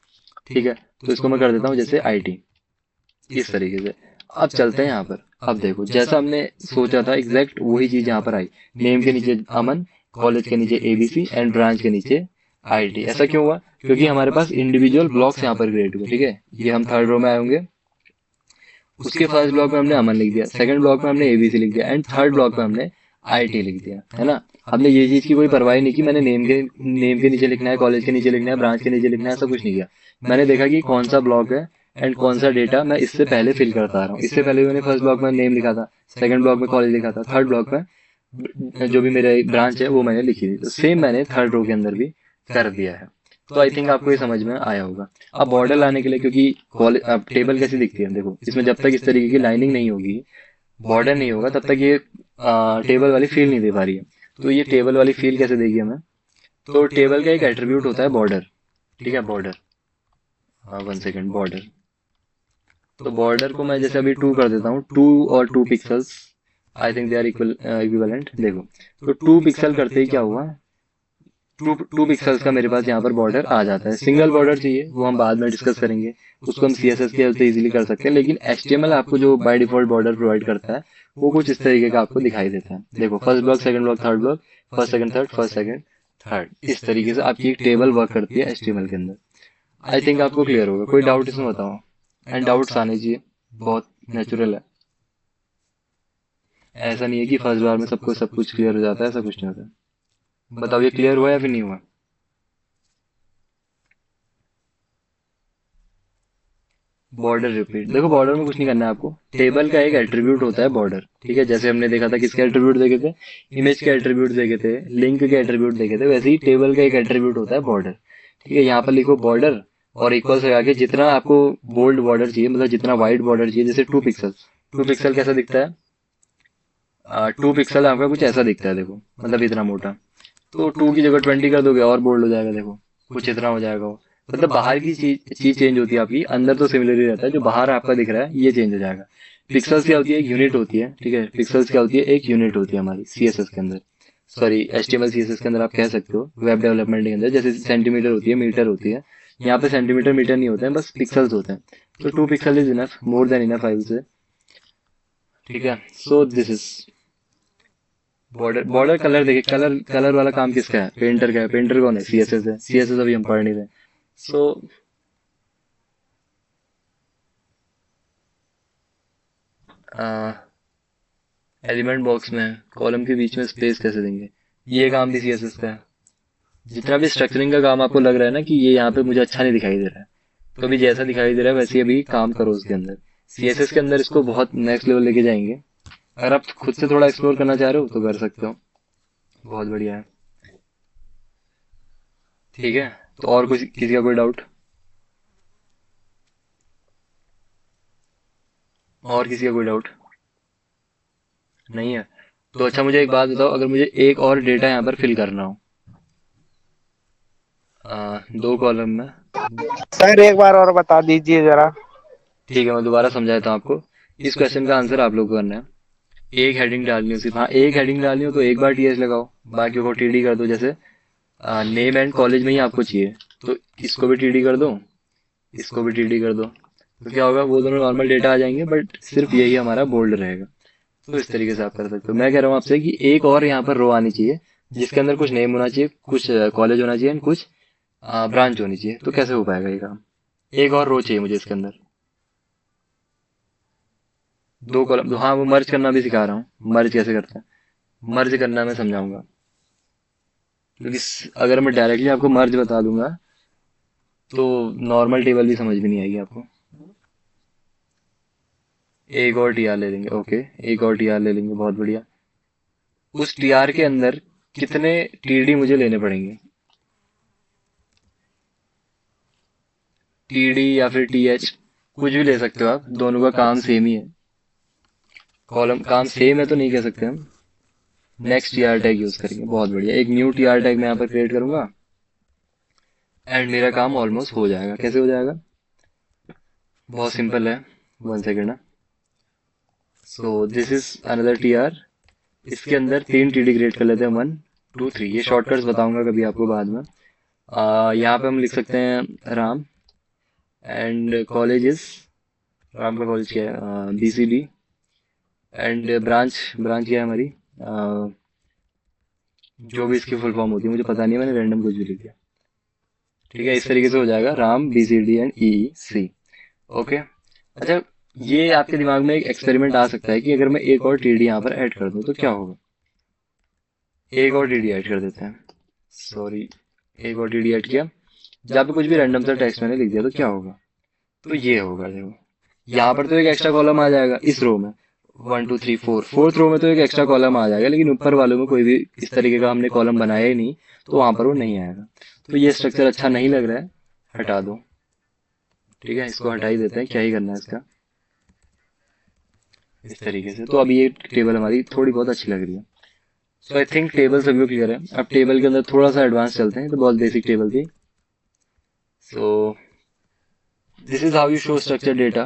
ठीक है, तो इसको मैं कर देता हूँ जैसे आईटी, इस तरीके से। अब चलते हैं यहाँ पर। अब देखो, जैसा हमने सोचा था एग्जैक्ट वही चीज यहाँ पर आई। नेम के नीचे अमन, कॉलेज के नीचे एबीसी एंड ब्रांच के नीचे आईटी। ऐसा क्यों हुआ? क्योंकि हमारे पास इंडिविजुअल ब्लॉक्स यहाँ पर क्रिएट हुए। ठीक है, ये हम थर्ड रो में आए होंगे। उसके फर्स्ट ब्लॉक में हमने अमन लिख दिया, सेकंड ब्लॉक में हमने एबीसी लिख दिया एंड थर्ड ब्लॉक में हमने आईटी लिख दिया, है ना। हमने ये चीज की कोई परवाह नहीं की, मैंने नेम के नीचे लिखना है, कॉलेज के नीचे लिखना है, ब्रांच के नीचे लिखना है, ऐसा कुछ नहीं किया। मैंने देखा कि कौन सा ब्लॉक है एंड कौन सा डेटा मैं इससे पहले फिल करता आ रहा हूँ। इससे पहले मैंने फर्स्ट ब्लॉक में नेम लिखा था, सेकंड ब्लॉक में कॉलेज लिखा था, थर्ड ब्लॉक में जो भी मेरे ब्रांच है वो मैंने लिखी थी। तो सेम मैंने थर्ड रो के अंदर भी कर दिया है। तो आई थिंक आपको ये समझ में आया होगा। अब बॉर्डर लाने के लिए, क्योंकि कॉलेज अब टेबल कैसी दिखती है, देखो इसमें जब तक इस तरीके की लाइनिंग नहीं होगी, बॉर्डर नहीं होगा, तब तक ये टेबल वाली फील नहीं दे पा रही है। तो ये टेबल वाली फील कैसे देगी हमें? तो टेबल का एक एट्रीब्यूट होता है बॉर्डर। ठीक है, बॉर्डर, वन सेकेंड, बॉर्डर। तो बॉर्डर को मैं जैसे अभी 2 कर देता हूँ, 2 और 2 pixels, I think they are equivalent. देखो, तो 2 पिक्सल करते ही क्या हुआ, टू पिक्सल्स का मेरे पास यहाँ पर बॉर्डर आ जाता है। सिंगल बॉर्डर चाहिए वो हम बाद में डिस्कस करेंगे, उसको हम सीएसएस के हेल्प से इजीली कर सकते हैं। लेकिन एचटीएमएल आपको जो बाय डिफॉल्ट बॉर्डर प्रोवाइड करता है वो कुछ इस तरीके का आपको दिखाई देता है। देखो, first block, second block, third block, first second third, first second third, इस तरीके से आपकी एक टेबल वर्क करती है एचटीएमएल के अंदर। आई थिंक आपको क्लियर होगा। कोई डाउट इसमें बताओ? एंड डाउट्स आने चाहिए, बहुत नेचुरल है। ऐसा नहीं है कि फर्स्ट बार में सबको सब कुछ क्लियर हो जाता है, ऐसा कुछ नहीं होता। बताओ ये क्लियर हुआ या फिर नहीं हुआ? बॉर्डर रिपीट, देखो बॉर्डर में कुछ नहीं करना है आपको। टेबल का एक एट्रीब्यूट होता है बॉर्डर। ठीक है, जैसे हमने देखा था किसके एट्रीब्यूट देखे थे, इमेज के एट्रीब्यूट देखे थे, लिंक के एट्रीब्यूट देखे थे, वैसे ही टेबल का एक एट्रीब्यूट होता है बॉर्डर। ठीक है, यहाँ पर लिखो बॉर्डर और इक्वल से आगे जितना आपको बोल्ड बॉर्डर चाहिए, मतलब जितना वाइड बॉर्डर चाहिए, जैसे 2 पिक्सल। 2 पिक्सल कैसा दिखता है? 2 पिक्सल आपका कुछ ऐसा दिखता है, देखो मतलब इतना मोटा। तो 2 की जगह 20 कर दोगे और बोल्ड हो जाएगा, देखो कुछ इतना हो जाएगा वो। मतलब बाहर की चीज चेंज होती है आपकी, अंदर तो सिमिलर ही रहता है। जो बाहर आपका दिख रहा है ये चेंज हो जाएगा। पिक्सल्स क्या होती है? एक यूनिट होती है। ठीक है, पिक्सल्स क्या होती है? एक यूनिट होती है हमारी सीएसएस के अंदर, सॉरी एचटीएमएल सीएसएस के अंदर आप कह सकते हो, वेब डेवलपमेंट के अंदर। जैसे सेंटीमीटर होती है, मीटर होती है, यहाँ पे सेंटीमीटर मीटर नहीं होते हैं, बस पिक्सल्स होते हैं। तो 2 pixel is enough, more than enough I will say. ठीक है। So this is border. Border colour देखिए, कलर कलर वाला काम किसका है? पेंटर का है। पेंटर कौन है? सीएसएस है। सीएसएस अभी हम पढ़ नहीं रहे। सो एलिमेंट बॉक्स में कॉलम के बीच में स्पेस कैसे देंगे? ये काम भी सीएसएस का है। जितना भी स्ट्रक्चरिंग का काम आपको लग रहा है ना कि ये यहाँ पे मुझे अच्छा नहीं दिखाई दे रहा है, तो अभी जैसा दिखाई दे रहा है वैसे ही अभी काम करो उसके अंदर। सीएसएस के अंदर इसको बहुत नेक्स्ट लेवल लेके जाएंगे। अगर आप खुद से थोड़ा एक्सप्लोर करना चाह रहे हो तो कर सकते हो, बहुत बढ़िया है। ठीक है, तो और कुछ किसी का कोई डाउट? और किसी का कोई डाउट नहीं है? तो अच्छा मुझे एक बात बताओ, अगर मुझे एक और डेटा यहाँ पर फिल करना हो, दो कॉलम में। सर एक बार और बता दीजिए जरा। ठीक है, मैं दोबारा समझाता हूँ आपको। इस क्वेश्चन का आंसर आप लोग को करना है। एक हेडिंग डालनी हो सिर्फ, हाँ एक हेडिंग डालनी हो तो एक बार टीएच लगाओ, बाकी को टीडी कर दो। जैसे नेम एंड कॉलेज में ही आपको चाहिए तो इसको भी टीडी कर दो, इसको भी टीडी कर दो, तो क्या होगा, वो दोनों नॉर्मल डेटा आ जाएंगे, बट सिर्फ यही हमारा बोल्ड रहेगा। तो इस तरीके से आप कर सकते हो। मैं कह रहा हूँ आपसे कि एक और यहाँ पर रो आनी चाहिए जिसके अंदर कुछ नेम होना चाहिए, कुछ कॉलेज होना चाहिए, कुछ ब्रांच होनी चाहिए। तो कैसे हो पाएगा ये काम? एक और रो चाहिए मुझे इसके अंदर, दो कॉलम। हाँ वो मर्ज करना भी सिखा रहा हूँ, मर्ज कैसे करते हैं, मर्ज करना मैं समझाऊंगा। क्योंकि अगर मैं डायरेक्टली आपको मर्ज बता दूंगा तो नॉर्मल टेबल भी समझ में नहीं आएगी आपको। एक और टीआर ले लेंगे, ओके एक और टीआर ले लेंगे, बहुत बढ़िया। उस टीआर के अंदर कितने टीडी मुझे लेने पड़ेंगे? टीडी या फिर टीएच कुछ भी ले सकते हो आप, दोनों का काम सेम ही है। कॉलम काम सेम है तो नहीं कह सकते हम। नेक्स्ट टीआर टैग यूज करेंगे, बहुत बढ़िया। एक न्यू टीआर टैग मैं यहाँ पर क्रिएट करूंगा एंड मेरा काम ऑलमोस्ट हो जाएगा। कैसे हो जाएगा? बहुत सिंपल है, 1 सेकेंड है। So this is another TR. इसके अंदर 3 टीडी क्रिएट कर लेते हैं, 1 2 3। ये शॉर्टकट्स बताऊंगा कभी आपको बाद में। यहाँ पे हम लिख सकते हैं Ram and college is, Ram का कॉलेज क्या है? बीसीडी। एंड ब्रांच, ब्रांच क्या है हमारी? जो भी इसकी फुल फॉर्म होती है मुझे पता नहीं है, मैंने रैंडम कुछ भी लिख दिया। ठीक है, इस तरीके से हो जाएगा Ram B C D and E C. Okay, अच्छा ये आपके दिमाग में एक एक्सपेरिमेंट आ सकता है कि अगर मैं एक और टीडी यहाँ पर ऐड कर दूं तो क्या होगा? एक और टीडी ऐड कर देते हैं, सॉरी एक और टीडी ऐड किया, जहाँ पे कुछ भी रैंडम सा टेक्स्ट मैंने लिख दिया तो क्या होगा? तो ये होगा, देखो यहाँ पर तो एक एक्स्ट्रा कॉलम आ जाएगा इस रो में, 1 2 3 4, फोर्थ रो में तो एक एक्स्ट्रा कॉलम आ जाएगा, लेकिन ऊपर वालों में कोई भी इस तरीके का हमने कॉलम बनाया ही नहीं, तो वहां पर वो नहीं आएगा। तो ये स्ट्रक्चर अच्छा नहीं लग रहा है, हटा दो। ठीक है, इसको हटा ही देते हैं, क्या ही करना है इसका, इस तरीके से। तो अभी ये टेबल हमारी थोड़ी बहुत अच्छी लग रही है। सो आई थिंक टेबल सभी को क्लियर है। अब टेबल के अंदर थोड़ा सा एडवांस चलते हैं, तो बहुत बेसिक टेबल थी। सो this is how you show structure data,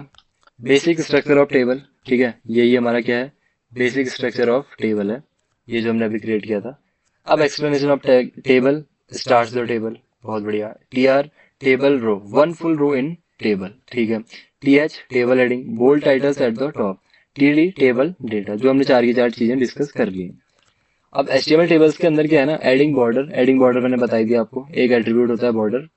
basic structure of table. ठीक है, यही हमारा क्या है, बेसिक स्ट्रक्चर ऑफ टेबल है, ये जो हमने अभी क्रिएट किया था। अब explanation of table starts the table, बहुत बढ़िया। TR table row, 1 full row in table. ठीक है, TH table heading, bold titles at the top, TD table data, जो हमने 4 की 4 चीजें डिस्कस कर ली। अब एचटीएमएल टेबल्स के अंदर क्या है ना, एडिंग बॉर्डर। एडिंग बॉर्डर मैंने बताई दिया आपको, एक एट्रीब्यूट होता है border.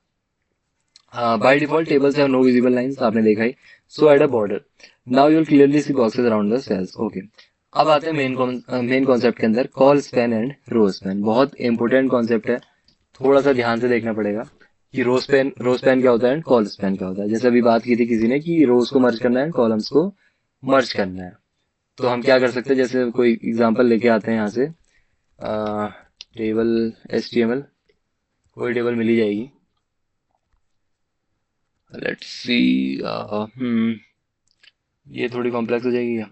By default tables have no visible lines, आपने देखा ही। So add a border, now you will clearly see boxes around the cells. Okay, अब आते हैं मेन कॉन्सेप्ट के अंदर, col span and row span. बहुत इंपॉर्टेंट कॉन्सेप्ट है, थोड़ा सा ध्यान से देखना पड़ेगा कि रो स्पैन क्या होता है एंड कॉल स्पैन क्या होता है। जैसे अभी बात की थी किसी ने कि रोज को मर्ज करना है एंड कॉलम्स को मर्ज करना है, तो हम क्या कर सकते हैं, जैसे कोई एग्जांपल लेके आते हैं यहाँ से, टेबल एचटीएमएल, कोई टेबल मिल ही जाएगी। लेट्स सी, ये थोड़ी कॉम्प्लेक्स हो जाएगी क्या?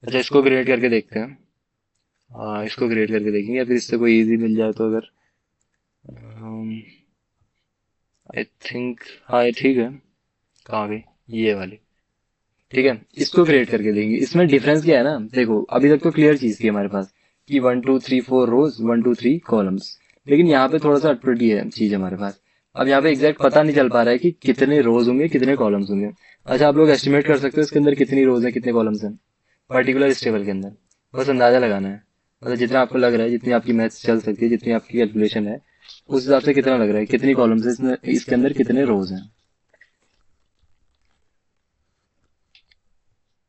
अच्छा इसको क्रिएट करके देखते हैं, इसको क्रिएट करके देखेंगे, या फिर इससे कोई इजी मिल जाए तो। अगर आई थिंक, हाँ ये ठीक है, कहाँ गई ये वाली? ठीक है, इसको क्रिएट करके देंगे। इसमें डिफरेंस क्या है ना, देखो अभी तक तो क्लियर चीज थी हमारे पास कि 1 2 3 4 रोज, 1 2 3 कॉलम्स, लेकिन यहाँ पे थोड़ा सा अटपटी है चीज हमारे पास। अब यहाँ पे एग्जैक्ट पता नहीं चल पा रहा है कि कितने रोज होंगे कितने कॉलम्स होंगे। अच्छा आप लोग एस्टिमेट कर सकते हो इसके अंदर कितनी रोज है कितने कॉलम्स हैं? पर्टिकुलर स्टेबल के अंदर, बस अंदाजा लगाना है, मतलब जितना आपको लग रहा है, जितनी आपकी मैथ्स चल सकती है, जितनी आपकी कैलकुलेशन है, उस हिसाब से कितना लग रहा है, कितनी कॉलम्स है इसके अंदर, कितने रोज हैं,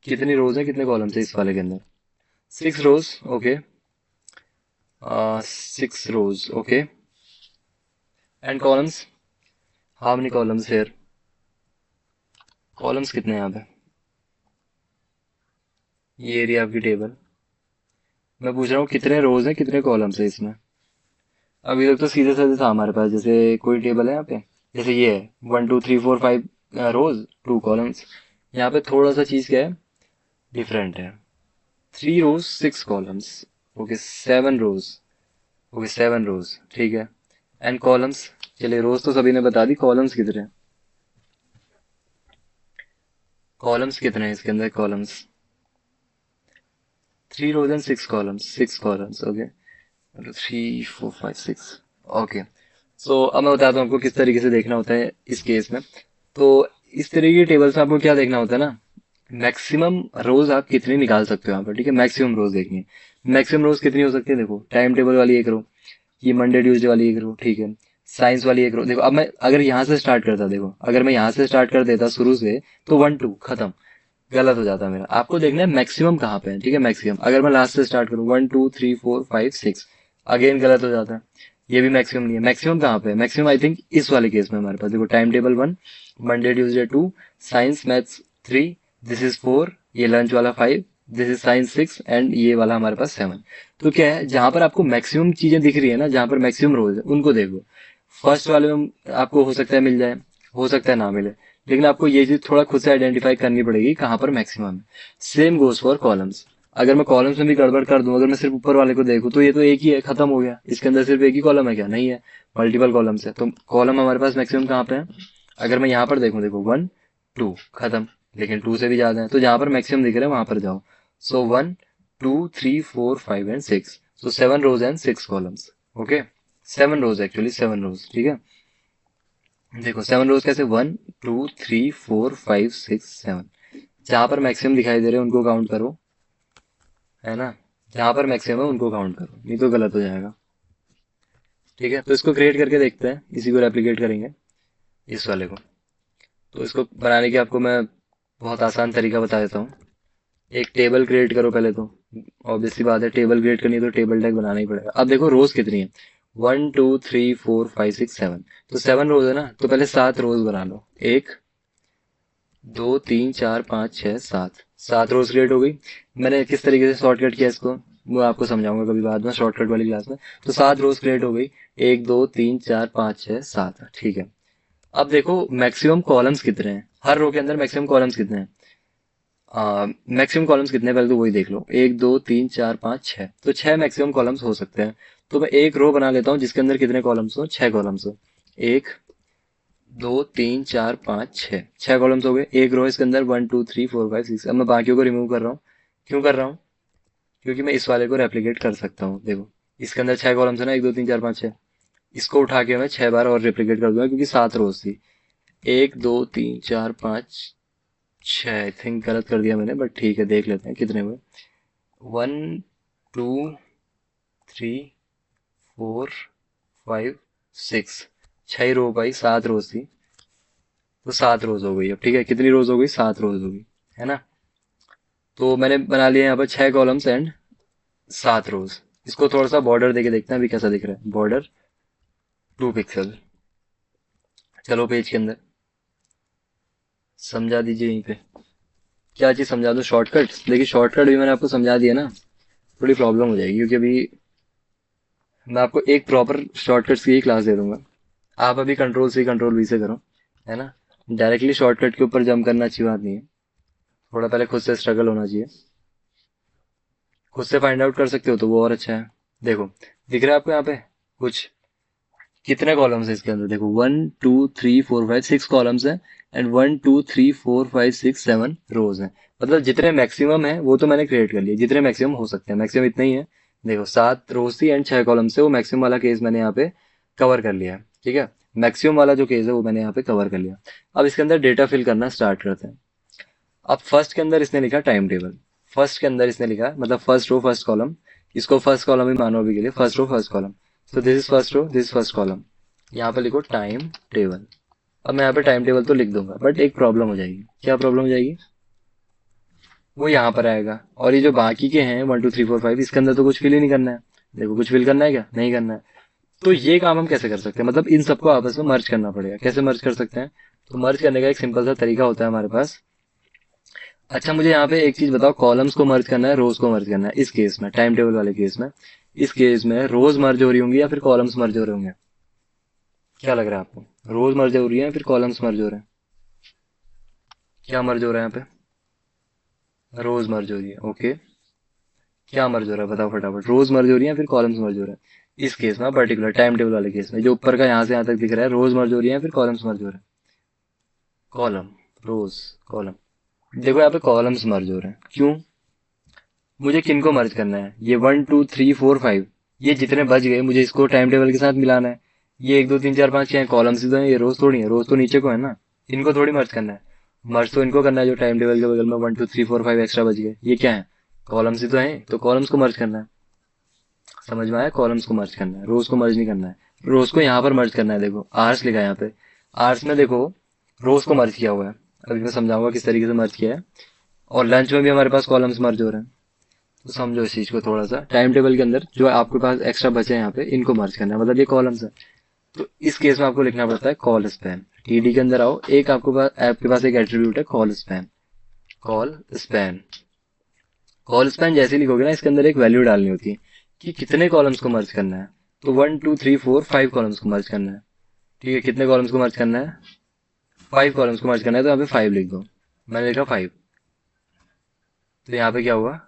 कितनी रोज है, कितने कॉलम्स है इस वाले के अंदर। 6 rows, okay, 6 rows, okay, and columns, how many columns here, columns कितने हैं यहाँ पे, ये एरिया आपकी टेबल, मैं पूछ रहा हूँ कितने रोज हैं, कितने कॉलम्स है इसमें। अभी तक तो सीधे साधे था हमारे पास, जैसे कोई टेबल है यहाँ पे, जैसे ये है 1 2 3 4 5 रोज 2 कॉलम्स। यहाँ पे थोड़ा सा चीज क्या है, डिफरेंट है, 3 रोज 6 कॉलम्स, ओके 7 रोज, ओके 7 रोज, ठीक है, एंड कॉलम्स, चलिए रोज तो सभी ने बता दी, कॉलम्स कितने हैं, कॉलम्स कितने हैं इसके अंदर, columns 3 rows and 6 columns, 6 columns, okay, 3 4 5 6, okay. So अब मैं बताता हूँ आपको किस तरीके से देखना होता है इस केस में। तो इस तरीके की टेबल्स में आपको क्या देखना होता है ना, मैक्सिमम रोज आप कितनी निकाल सकते हो यहाँ पर, ठीक है, मैक्सिमम रोज देखनी है। मैक्सिमम रोज कितनी हो सकती है, देखो टाइम टेबल वाली एक रो, ये मंडे ट्यूसडे वाली एक रो, ठीक है, साइंस वाली एक रो। देखो अब मैं अगर यहाँ से स्टार्ट करता, देखो अगर मैं यहाँ से स्टार्ट कर देता शुरू से, तो 1 2 खत्म, गलत हो जाता है मेरा। आपको देखना है मैक्सिमम कहाँ पे है, ठीक है, मैक्सिमम। अगर मैं लास्ट से स्टार्ट करूँ 1 2 3 4 5 6, अगेन गलत हो जाता है, ये भी मैक्सिमम नहीं है। मैक्सिमम कहाँ पे है, मैक्सिमम आई थिंक इस वाले केस में हमारे पास, देखो time table 1, Monday Tuesday 2, science maths 3, this is 4, ये लंच वाला 5, दिस इज साइंस 6, एंड ये वाला हमारे पास 7। तो क्या है, जहां पर आपको मैक्सिमम चीजें दिख रही है ना, जहां पर मैक्सिमम रोज है, उनको देखो। फर्स्ट वाले में आपको हो सकता है मिल जाए, हो सकता है ना मिले, लेकिन आपको ये चीज थोड़ा खुद से आइडेंटिफाई करनी पड़ेगी कहाँ पर मैक्सिमम है। Same goes for columns. अगर मैं कॉलम्स में भी गड़बड़ कर दूं, अगर मैं सिर्फ ऊपर वाले को देखूं, तो ये तो एक ही है, खत्म हो गया, इसके अंदर सिर्फ एक ही कॉलम है क्या, नहीं है, मल्टीपल कॉलम्स है। तो कॉलम हमारे पास मैक्सिमम कहाँ पे है, अगर मैं यहाँ पर देखूं, देखो 1 2 खत्म, लेकिन 2 से भी ज्यादा है, तो जहां पर मैक्सिमम दिख रहा है वहां पर जाओ। So 1 2 3 4 5 and 6, so 7 rows and 6 columns, okay, 7 rows, actually 7 rows, ठीक है। देखो 7 रोज कैसे, 1 2 3 4 5 6 7, जहां पर मैक्सिमम दिखाई दे रहे हैं उनको काउंट करो, है ना, जहां पर मैक्सिमम है उनको काउंट करो, नहीं तो गलत हो जाएगा, ठीक है। तो इसको क्रिएट करके देखते हैं, इसी को रेप्लिकेट करेंगे, इस वाले को। तो इसको बनाने की आपको मैं बहुत आसान तरीका बता देता हूँ। एक टेबल क्रिएट करो पहले तो, ऑब्वियस सी बात है, टेबल क्रिएट करनी है तो टेबल टैग बनाना ही पड़ेगा। अब देखो रोज कितनी है, 1 2 3 4 5 6 7, तो 7 रोज है ना, तो पहले 7 रोज बना लो, 1 2 3 4 5 6 7, 7 रोज क्रिएट हो गई। मैंने किस तरीके से शॉर्टकट किया इसको, वो आपको समझाऊंगा कभी बाद में शॉर्टकट वाली क्लास में। तो 7 रोज क्रिएट हो गई, 1 2 3 4 5 6 7, ठीक है। अब देखो मैक्सिमम कॉलम्स कितने हैं, हर रो के अंदर मैक्सिमम कॉलम्स कितने हैं, मैक्सिमम कॉलम्स कितने हैं, पहले तो वही देख लो, 1 2 3 4 5 6, तो 6 मैक्सिमम कॉलम्स हो सकते हैं। तो मैं एक रो बना लेता हूँ जिसके अंदर कितने कॉलम्स हो, 6 कॉलम्स हो, 1 2 3 4 5 6 कॉलम्स हो गए, एक रो इसके अंदर 1 2 3 4 5 6। अब मैं बाकियों को रिमूव कर रहा हूँ, क्यों कर रहा हूँ, क्योंकि मैं इस वाले को रेप्लिकेट कर सकता हूँ। देखो इसके अंदर 6 कॉलम्स है ना, 1 2 3 4 5 6, इसको उठा के मैं 6 बार और रेप्लिकेट कर दूंगा, क्योंकि 7 रोज थी। 1 2 3 4 5 6, आई थिंक गलत कर दिया मैंने, बट ठीक है देख लेते हैं कितने हुए, 1 2 3 4 5 6, 6 रो पाई, 7 रोज थी, तो 7 रोज हो गई। अब ठीक है, कितनी रोज हो गई, 7 रोज हो गई, है ना। तो मैंने बना लिया यहाँ पर 6 कॉलम्स एंड 7 रोज। इसको थोड़ा सा बॉर्डर देके देखते हैं अभी कैसा दिख रहा है, बॉर्डर 2 पिक्सल, चलो पेज के अंदर समझा दीजिए यहीं पे, क्या चीज समझा दो, शॉर्टकट। देखिए शॉर्टकट भी मैंने आपको समझा दिया ना, थोड़ी प्रॉब्लम हो जाएगी, क्योंकि अभी मैं आपको एक प्रॉपर शॉर्टकट्स की ही क्लास दे दूंगा। आप अभी कंट्रोल से करो, है ना। डायरेक्टली शॉर्टकट के ऊपर जंप करना अच्छी बात नहीं है, थोड़ा पहले खुद से स्ट्रगल होना चाहिए, खुद से फाइंड आउट कर सकते हो तो वो और अच्छा है। देखो दिख रहा है आपको यहाँ पे कुछ, कितने कॉलम्स है इसके अंदर, देखो 1 2 3 4 5 6 कॉलम्स है, एंड 1 2 3 4 5 6 7 रोज है। मतलब जितने मैक्सिमम है वो तो मैंने क्रिएट कर लिए, जितने मैक्सिमम हो सकते हैं, मैक्सिमम इतना ही है। देखो 7 रोज थी एंड 6 कॉलम्स है, वो मैक्सिमम वाला केस मैंने यहाँ पे कवर कर लिया है, ठीक है। मैक्सिमम वाला जो केस है वो मैंने यहाँ पे कवर कर लिया। अब इसके अंदर डेटा फिल करना स्टार्ट करते हैं। अब फर्स्ट के अंदर इसने लिखा टाइम टेबल, फर्स्ट के अंदर इसने लिखा है, मतलब फर्स्ट रो फर्स्ट कॉलम, इसको फर्स्ट कॉलम ही मानो अभी के लिए, फर्स्ट रो फर्स्ट कॉलम। तो this is first row, this first column. यहाँ पे लिखो टाइम टेबल। अब मैं यहाँ पे टाइम टेबल तो लिख दूंगा, बट एक प्रॉब्लम हो जाएगी। क्या प्रॉब्लम हो जाएगी? वो यहाँ पर आएगा, और ये जो बाकी के हैं 1 2 3 4 5, इसके अंदर तो कुछ फिल ही नहीं करना है। देखो, कुछ फिल करना है क्या? नहीं करना है। तो ये काम हम कैसे कर सकते हैं? मतलब इन सबको आपस में मर्ज करना पड़ेगा। कैसे मर्ज कर सकते हैं? तो मर्ज करने का एक सिंपल सा तरीका होता है हमारे पास। अच्छा, मुझे यहाँ पे एक चीज बताओ, कॉलम्स को मर्ज करना है, रोज को मर्ज करना है? इस केस में, टाइम टेबल वाले केस में, इस केस में रोज मर्ज हो रही होंगी या फिर कॉलम्स मर्ज हो रहे होंगे? क्या लग रहा है आपको? रोज मर्ज हो रही है या फिर कॉलम्स मर्ज हो रहे हैं? क्या मर्ज हो रहा है यहाँ पे? रोज मर्ज हो रही है। ओके, क्या मर्ज हो रहा है बताओ फटाफट। रोज मर्ज हो रही है या फिर कॉलम्स मर्ज हो रहे हैं? इस केस में, पर्टिकुलर टाइम टेबल वाले केस में, जो ऊपर का यहाँ से यहाँ तक दिख रहा है, रोज मर्ज हो रही है या फिर कॉलम्स मर्ज हो रहे हैं? कॉलम, रोज, कॉलम। देखो यहाँ पे कॉलम्स मर्ज हो रहे हैं। क्यों? मुझे किनको मर्ज करना है? ये 1 2 3 4 5, ये जितने बच गए मुझे इसको टाइम टेबल के साथ मिलाना है। ये 1 2 3 4 5 क्या है? कॉलम्स ही तो है, ये रोज थोड़ी है। रोज तो नीचे को है ना, इनको थोड़ी मर्ज करना है। मर्ज तो इनको करना है जो टाइम टेबल के बगल में 1 2 3 4 5 एक्स्ट्रा बच गए। ये क्या है? कॉलम्स ही तो है, तो कॉलम्स को मर्ज करना है। समझ में आया? कॉलम्स को मर्ज करना है, रोज को मर्ज नहीं करना है। रोज को यहाँ पर मर्ज करना है। देखो आर्स लिखा है यहाँ पे, आर्स में देखो रोज को मर्ज किया हुआ है। अभी मैं समझाऊंगा किस तरीके से मर्ज किया है। और लंच में भी हमारे पास कॉलम्स मर्ज हो रहे हैं। तो समझो इस चीज को थोड़ा सा। टाइम टेबल के अंदर जो आपके पास एक्स्ट्रा बचे हैं यहाँ पे, इनको मर्ज करना है, मतलब ये कॉलम्स है। तो इस केस में आपको लिखना पड़ता है कॉल स्पैन। टीडी के अंदर आओ, एक आपके पास एक एट्रीब्यूट है call span. Call span, call span जैसे लिखोगे ना, इसके अंदर एक वैल्यू डालनी होती है कि कितने कॉलम्स को मर्ज करना है। तो 1 2 3 4 5 कॉलम्स को मर्ज करना है। ठीक है, कितने कॉलम्स को मर्ज करना है? 5 कॉलम्स को मर्ज करना है। तो यहाँ पे 5 लिख दो। मैंने लिखा 5। तो यहाँ पे क्या हुआ?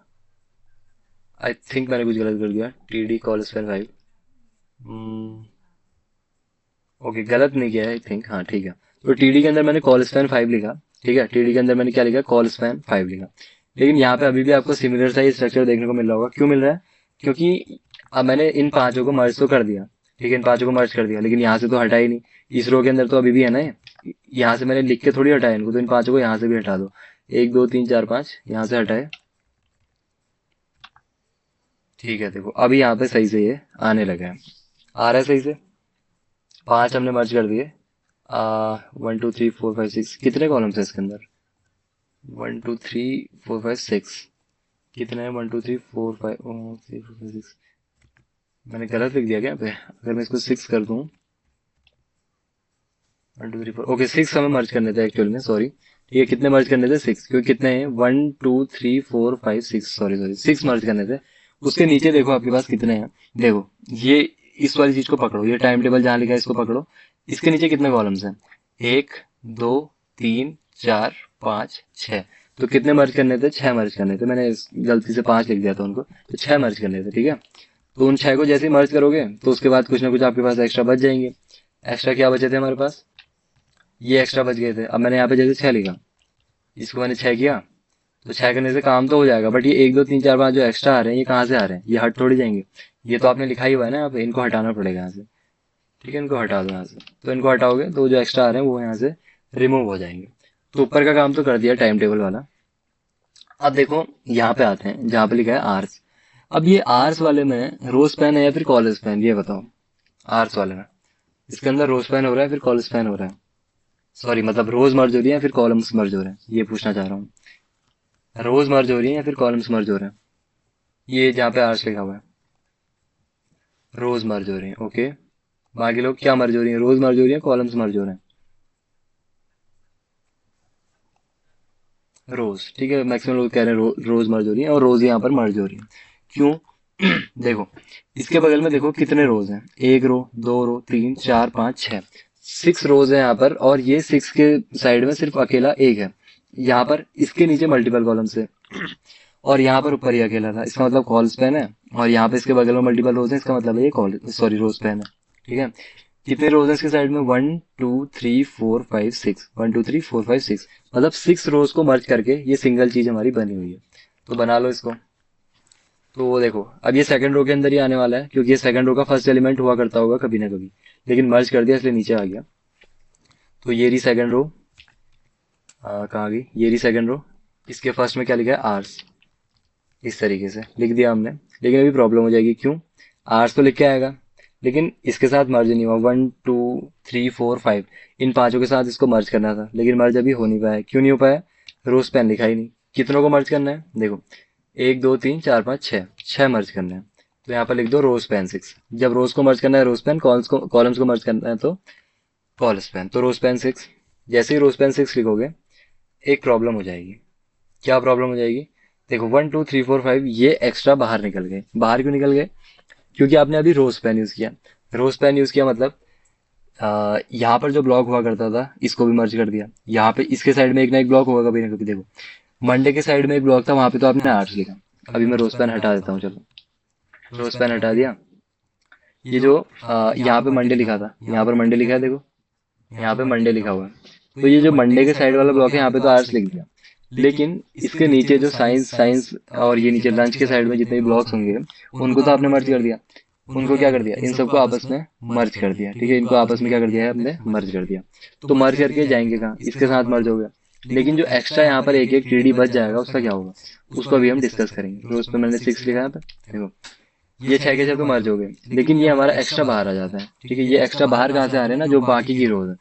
आई थिंक मैंने कुछ गलत कर दिया। TD call span 5। ओके, गलत नहीं किया है आई थिंक। हाँ ठीक है। तो टीडी के अंदर मैंने कॉल स्पैन 5 लिखा। ठीक है, टीडी के अंदर मैंने क्या लिखा? कॉल स्पैन 5 लिखा। लेकिन यहाँ पे अभी भी आपको सिमिलर सा ही स्ट्रक्चर देखने को मिल रहा होगा। क्यों मिल रहा है? क्योंकि अब मैंने इन पांचों को मर्ज तो कर दिया। ठीक है, इन पांचों को मर्ज कर दिया, लेकिन यहाँ से तो हटा ही नहीं। इस रो के अंदर तो अभी भी है ना ये। यहाँ से मैंने लिख के थोड़ी हटाया इनको, तो इन पांचों को यहाँ से भी हटा दो। 1 2 3 4 5 यहाँ से हटाए। ठीक है, देखो अभी यहाँ पे सही से ये आने लगा है। आ रहा है सही से। 5 हमने मर्ज कर दिए। 1 2 3 4 5 6, कितने कॉलम्स है इसके अंदर? 1 2 3 4 5 6। कितने हैं? 1 2 3 4 5 6। मैंने गलत लिख दिया क्या यहाँ पे? अगर मैं इसको 6 कर दूं, 1 2 3 4, ओके 6 हमें मर्ज करने थे एक्चुअल में, सॉरी। ठीक है, कितने मर्ज करने थे? 6। क्योंकि कितने हैं? 1 2 3 4 5 6, सॉरी सॉरी, 6 मर्ज करने थे। उसके नीचे देखो आपके पास कितने हैं। देखो ये, इस वाली चीज को पकड़ो, ये टाइम टेबल जहां लिखा है इसको पकड़ो। इसके नीचे कितने कॉलम्स हैं? 1 2 3 4 5 6। तो कितने मर्ज करने थे? 6 मर्ज करने थे। मैंने गलती से 5 लिख दिया था उनको, तो 6 मर्ज करने थे। ठीक है, तो उन 6 को जैसे ही मर्ज करोगे तो उसके बाद कुछ ना कुछ आपके पास एक्स्ट्रा बच जाएंगे। एक्स्ट्रा क्या बचे थे हमारे पास? ये एक्स्ट्रा बच गए थे। अब मैंने यहाँ पे जैसे 6 लिखा, इसको मैंने 6 किया, तो 6 करने से काम तो हो जाएगा। बट ये 1 2 3 4 5 जो एक्स्ट्रा आ रहे हैं, ये कहाँ से आ रहे हैं? ये हट थोड़ी जाएंगे। ये तो आपने लिखा ही हुआ है ना यहाँ पे, इनको हटाना पड़ेगा यहाँ से। ठीक है, इनको हटा दो यहाँ से। तो इनको हटाओगे तो जो एक्स्ट्रा आ रहे हैं वो यहाँ से रिमूव हो जाएंगे। तो ऊपर का काम तो कर दिया टाइम टेबल वाला। अब देखो यहाँ पे आते हैं जहाँ पे लिखा है आर्स। अब ये आर्स वाले में रोज पेन है या फिर कॉलेज पेन, ये बताओ। आर्स वाले में इसके अंदर रोज पेन हो रहा है फिर कॉलेज पेन हो रहा है? सॉरी, मतलब रोज मर्ज हो रही है या फिर कॉलम्स मर्ज हो रहे हैं, ये पूछना चाह रहा हूँ। रोज मर्ज हो रही है या फिर कॉलम्स मर्ज हो रहे हैं? ये जहाँ पे आर्स लिखा हुआ है, रोज मर्ज हो रही है। ओके, बाकी लोग क्या मर्ज हो रही है? रोज मर्ज हो रही है, कॉलम्स मर्ज हो रहे हैं? रोज। ठीक है, मैक्सिमम लोग कह रहे हैं रोज मर्ज हो रही है, और रोज यहाँ पर मर्ज हो रही है। क्यों? देखो इसके बगल में देखो कितने रोज हैं। 1 रो 2 रो 3 4 5 6, 6 रोज है यहाँ पर। और ये 6 के साइड में सिर्फ अकेला एक है। यहाँ पर इसके नीचे मल्टीपल कॉलम्स है, और यहाँ पर ऊपर ही अकेला था। इसका मतलब कॉल स्पैन है। और यहाँ पे इसके बगल में मल्टीपल रोज है, इसका मतलब ये कॉल, सॉरी, रोज स्पैन है। ठीक है, कितने रोज है इसके साइड में? 1 2 3 4 5 6, 1 2 3 4 5 6, मतलब 6 रोज को मर्ज करके ये सिंगल चीज हमारी बनी हुई है। तो बना लो इसको। तो वो देखो, अब ये सेकंड रो के अंदर ही आने वाला है, क्योंकि ये सेकंड रो का फर्स्ट एलिमेंट हुआ करता होगा कभी ना कभी, लेकिन मर्ज कर दिया इसलिए नीचे आ गया। तो ये रही सेकंड रो। कहाँ गई? ये रही सेकंड रो। इसके फर्स्ट में क्या लिखा है? आर्स। इस तरीके से लिख दिया हमने। लेकिन अभी प्रॉब्लम हो जाएगी, क्यों? आर्स तो लिख के आएगा, लेकिन इसके साथ मर्ज नहीं हुआ। 1 2 3 4 5 इन पांचों के साथ इसको मर्ज करना था, लेकिन मर्ज अभी हो नहीं पाया। क्यों नहीं हो पाया? रो स्पैन लिखा ही नहीं। कितनों को मर्ज करना है? देखो, 1 2 3 4 5 6, 6 मर्ज करना है। तो यहाँ पर लिख दो रो स्पैन 6। जब रोज को मर्ज करना है रो स्पैन, कॉलम्स को मर्ज करना है तो कॉल स्पैन। तो रो स्पैन 6। जैसे ही रो स्पैन 6 लिखोगे, एक प्रॉब्लम हो जाएगी। क्या प्रॉब्लम हो जाएगी? देखो, 1 2 3 4 5 ये एक्स्ट्रा बाहर निकल गए। बाहर क्यों निकल गए? क्योंकि आपने अभी रो स्पैन यूज किया। रो स्पैन यूज किया मतलब यहाँ पर जो ब्लॉक हुआ करता था इसको भी मर्ज कर दिया। यहाँ पे इसके साइड में एक ना एक ब्लॉक होगा कभी ना कभी। देखो, मंडे के साइड में एक ब्लॉक था, वहां पे तो आपने आर्ट्स लिखा। अभी मैं रो स्पैन हटा देता हूँ, चलो रो स्पैन हटा दिया। ये जो यहाँ पे मंडे लिखा था, यहाँ पर मंडे लिखा है, देखो यहाँ पे मंडे लिखा हुआ है। तो ये जो मंडे के साइड वाला ब्लॉक है, यहाँ पे तो आर्ट्स लिख दिया। लेकिन इसके नीचे जो साइंस साइंस और ये नीचे लंच के साइड में जितने भी ब्लॉक्स होंगे, उनको तो आपने मर्ज कर दिया। उनको क्या कर दिया? इन सबको आपस में मर्ज कर दिया। ठीक है, इनको आपस में क्या कर दिया है? हमने मर्ज कर दिया। तो मर्ज करके जाएंगे कहाँ? इसके साथ मर्ज हो गया। लेकिन जो एक्स्ट्रा यहाँ पर एक एक टीडी बच जाएगा, उसका क्या होगा? उसको अभी हम डिस्कस करेंगे। रोज पे मैंने 6 लिखा है, यहाँ पे देखो ये 6 के 6 तो मर्ज हो गए, लेकिन ये हमारा एक्स्ट्रा बाहर आ जाता है। ठीक है, ये एक्स्ट्रा बाहर कहाँ से आ रहे हैं ना? जो बाकी की रोज है,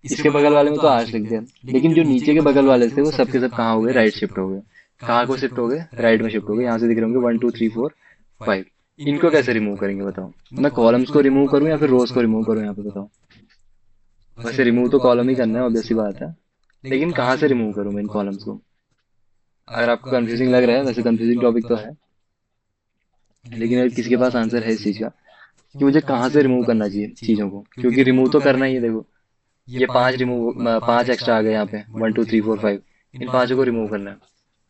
इसके बगल वाले में तो आर्ट्स लिख दिया, लेकिन जो नीचे के बगल वाले थे वो सब के सब कहाँ हो गए? राइट शिफ्ट हो गए। कहाँ को शिफ्ट हो गए? राइट में शिफ्ट हो गए। यहाँ से दिख रहे होंगे 1 2 3 4 5। इनको कैसे रिमूव करेंगे बताओ? मैं कॉलम्स को रिमूव करूँ या फिर रोज को रिमूव करूँ? यहाँ पे बताओ। वैसे रिमूव तो कॉलम ही करना है, ऑब्वियस सी बात है। लेकिन कहाँ से रिमूव करूँ मैं इन कॉलम्स को? अगर आपको कंफ्यूजिंग लग रहा है, वैसे कंफ्यूजिंग टॉपिक तो है, लेकिन अगर किसी के पास आंसर है इस चीज का कि मुझे कहाँ से रिमूव करना चाहिए चीजों को, क्योंकि रिमूव तो करना ही है। देखो, ये 5 रिमूव, 5 एक्स्ट्रा आ गए यहाँ पे, 1 2 3 4 5। इन पांचों को रिमूव करना है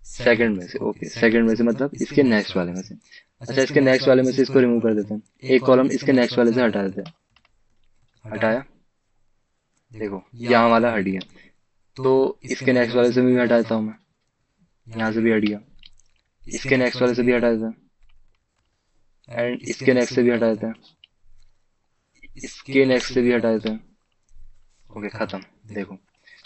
सेकंड में से। ओके, सेकंड में से मतलब इसके नेक्स्ट वाले में से। अच्छा, इसके नेक्स्ट वाले में से इसको रिमूव कर देते हैं। एक कॉलम इसके नेक्स्ट वाले से हटा देते हैं। हटाया, देखो यहाँ वाला हट गया। तो इसके नेक्स्ट वाले से भी हटा देता हूँ मैं। यहाँ से भी हट गया। इसके नेक्स्ट वाले से भी हटा देते हैं, एंड इसके नेक्स्ट से भी हटा देते हैं, इसके नेक्स्ट से भी हटा देते हैं। ओके, खत्म। देखो,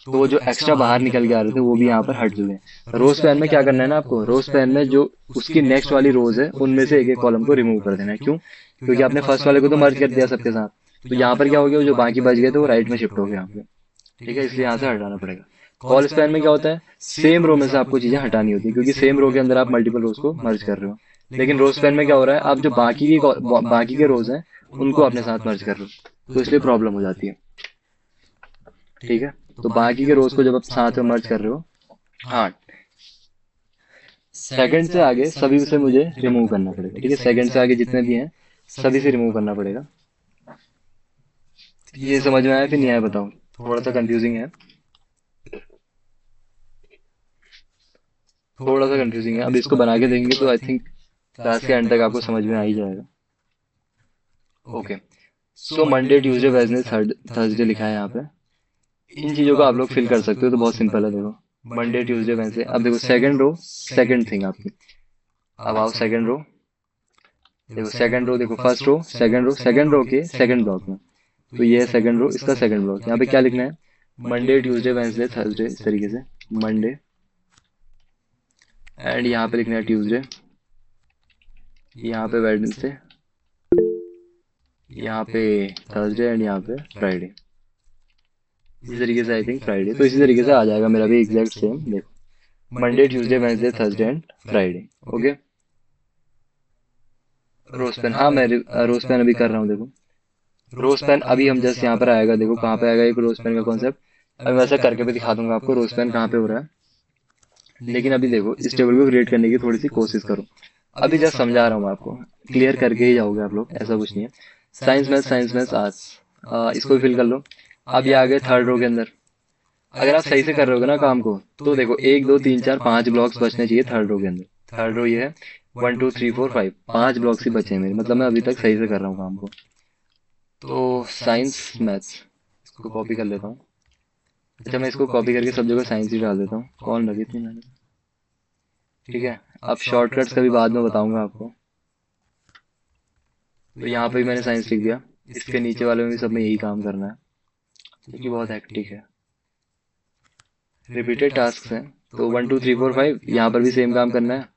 तो वो जो एक्स्ट्रा बाहर निकल के आ रहे थे वो भी यहाँ पर हट चुके हैं। रोज पैन में क्या करना है ना आपको? रोज पैन में जो उसकी नेक्स्ट वाली रोज है उनमें से एक एक कॉलम को रिमूव कर देना है। क्यों? क्योंकि आपने फर्स्ट वाले को तो मर्ज कर दिया सबके साथ। तो यहाँ पर क्या हो गया? जो बाकी बच गए थे वो राइट में शिफ्ट हो गए यहाँ पे। ठीक है, इसलिए यहाँ से हटाना पड़ेगा। कॉल स्पैन में क्या होता है? सेम रो में से आपको चीजें हटानी होती है, क्योंकि सेम रो के अंदर आप मल्टीपल रोज को मर्ज कर रहे हो। लेकिन रोज स्पैन में क्या हो रहा है? आप जो बाकी के रोज हैं उनको अपने साथ मर्ज कर रहे हो, तो इसलिए प्रॉब्लम हो जाती है। ठीक है, तो बाकी के रोज को जब आप साथ में मर्ज कर रहे हो, हाँ, सेकंड से आगे सभी से मुझे रिमूव करना पड़ेगा। ठीक है, सेकंड से आगे जितने भी हैं सभी से रिमूव करना पड़ेगा। ये समझ में आया फिर नहीं आया बताओ? थोड़ा सा कंफ्यूजिंग है, थोड़ा सा कंफ्यूजिंग है। अब इसको बना के देंगे तो आई थिंक क्लास के एंड तक आपको समझ में आ ही जाएगा। Okay, so Monday Tuesday Wednesday Thursday लिखा है यहाँ पे। इन चीजों को आप लोग फिल कर सकते हो, तो बहुत सिंपल है। देखो, मंडे ट्यूसडे वेडनेसडे। अब देखो सेकंड रो, सेकंड थिंग आपकी। अब आओ सेकंड रो। देखो सेकंड रो, देखो फर्स्ट रो, सेकंड रो के सेकंड ब्लॉक में। तो ये है सेकंड रो, इसका सेकंड ब्लॉक। यहाँ पे क्या लिखना है? मंडे ट्यूसडे वेडनेसडे थर्सडे, इस तरीके से मंडे, एंड यहाँ पे लिखना है ट्यूसडे, यहाँ पे वेडनेसडे, यहाँ पे थर्सडे, एंड यहाँ पे फ्राइडे। इसी तरीके से आई थिंक फ्राइडे, तो इसी तरीके से आ जाएगा मेरा भी एग्जैक्ट सेम। देखो, Monday Tuesday Wednesday Thursday and Friday. Okay, रोज पेन, हाँ मैं रोज पेन अभी कर रहा हूँ। देखो, रोज पेन अभी हम जस्ट यहाँ पर आएगा। देखो कहाँ पे आएगा एक रोज पेन का कॉन्सेप्ट। अभी वैसा करके भी दिखा दूंगा आपको रोज पेन कहाँ पे हो रहा है। लेकिन अभी देखो, इस टेबल को क्रिएट करने की थोड़ी सी कोशिश करो। अभी जस्ट समझा रहा हूँ आपको, क्लियर करके ही जाओगे आप लोग, ऐसा कुछ नहीं है। साइंस मैथ्स आर्ट्स, इसको भी फिल कर लो। अब ये आ गए थर्ड रो के अंदर। अगर आप सही से कर रहे होगे ना काम को, तो देखो 1 2 3 4 5 ब्लॉक्स बचने चाहिए थर्ड रो के अंदर। थर्ड रो ये है 1 2 3 4 5, 5 ब्लॉक्स ही बचे हैं मेरे, मतलब मैं अभी तक सही से कर रहा हूँ काम को। तो साइंस मैथ्स, इसको कॉपी कर लेता हूँ। अच्छा, मैं इसको कॉपी करके सब जगह साइंस ही डाल देता हूँ। कौन लगी थी मैंने? ठीक है, अब शॉर्टकट्स कभी बाद में बताऊंगा आपको। तो यहाँ पे भी मैंने साइंस लिख दिया। इसके नीचे वाले में भी सब में यही काम करना है, क्योंकि बहुत हेक्टिक है, रिपीटेड टास्क हैं। तो 1 2 3 4 5 यहाँ पर भी सेम काम करना है।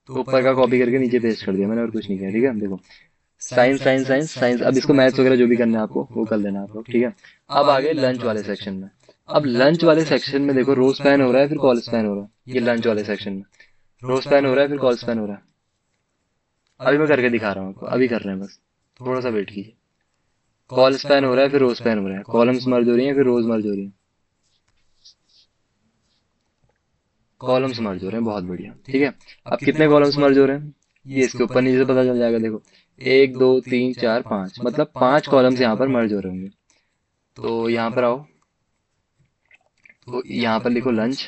तो ऊपर का कॉपी करके नीचे पेस्ट कर दिया मैंने और कुछ नहीं किया। ठीक है, देखो साइंस साइंस साइंस साइंस। अब इसको मैथ्स वगैरह जो भी करना है आपको वो कर लेना आप लोग। ठीक है, अब आगे लंच वाले सेक्शन में। अब लंच वाले सेक्शन में देखो रो स्पैन हो रहा है फिर कॉल स्पैन हो रहा है। ये लंच वाले सेक्शन में रो स्पैन हो रहा है फिर कॉल स्पैन हो रहा है। अभी मैं करके दिखा रहा हूँ आपको, अभी कर रहे हैं बस, थोड़ा सा वेट कीजिए। कॉल स्पैन हो रहा है फिर रो स्पैन हो रहा है, कॉलम्स मर्ज हो रही है फिर रोज मर्ज हो रही है, कॉलम्स मर्ज हो रहे हैं, बहुत बढ़िया। ठीक है, अब कितने कॉलम्स मर्ज हो रहे हैं ये इसके ऊपर नीचे से पता चल जाएगा। देखो 1 2 3 4 5, मतलब 5 कॉलम्स यहाँ पर मर्ज हो रहे होंगे। तो यहाँ पर आओ, तो यहाँ पर लिखो लंच,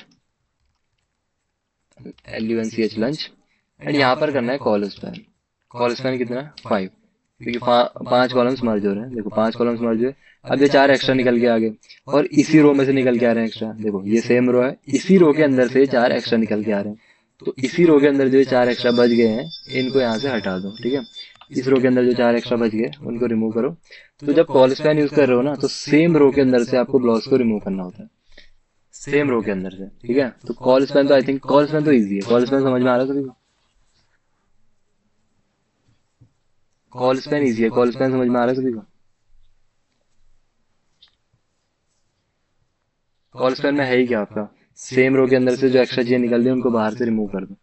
LUNCH लंच, एंड यहाँ पर करना है कॉल स्पैन। कॉल स्पैन कितना है 5, क्योंकि 5 कॉलम्स मर्ज हो रहे हैं। देखो 5 कॉलम्स मर्ज हुए, अब ये 4 एक्स्ट्रा निकल के आ गए और इसी रो में से निकल के आ रहे हैं एक्स्ट्रा। देखो ये सेम रो है, इसी रो के अंदर से 4 एक्स्ट्रा निकल के आ रहे हैं। तो इसी रो के अंदर जो 4 एक्स्ट्रा बच गए हैं इनको यहाँ से हटा दो। ठीक है, इस रो के अंदर जो 4 एक्स्ट्रा बच गए उनको रिमूव करो। तो जब कॉल स्पैन यूज कर रहे हो ना, तो सेम रो के अंदर से आपको ब्लॉक्स को रिमूव करना होता है, सेम रो के अंदर से। ठीक है, तो कॉल स्पैन तो आई थिंक कॉल स्पैन तो ईजी है। कॉल स्पैन समझ में आ रहा है सभी को? कॉल स्पैन ईजी है, कॉल स्पैन समझ में आ रहा है सभी को? कॉल स्पैन में है ही क्या आपका, सेम रो के अंदर से जो एक्स्ट्रा चीजें निकल रही है उनको बाहर से रिमूव कर दो।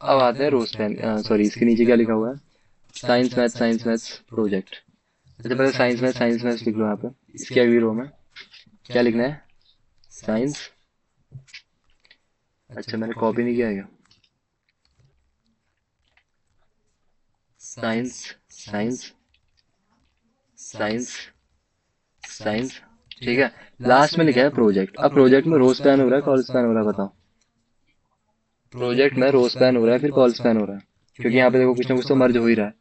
अब आते हैं रो स्पैन, सॉरी इसके नीचे क्या लिखा हुआ है, साइंस मैथ्स प्रोजेक्ट। अच्छा पहले साइंस मैथ्स लिख लो यहाँ पे, इसकी अगली रो में क्या लिखना है, साइंस। अच्छा मैंने कॉपी नहीं किया है, साइंस साइंस साइंस साइंस। ठीक है, लास्ट में लिखा है प्रोजेक्ट। अब प्रोजेक्ट में रो स्पैन हो रहा है कॉल स्पैन हो रहा है, बताओ? प्रोजेक्ट में रो स्पैन हो रहा है फिर कॉल स्पैन हो रहा है, क्योंकि यहाँ पे देखो कुछ ना कुछ तो मर्ज हो ही रहा है।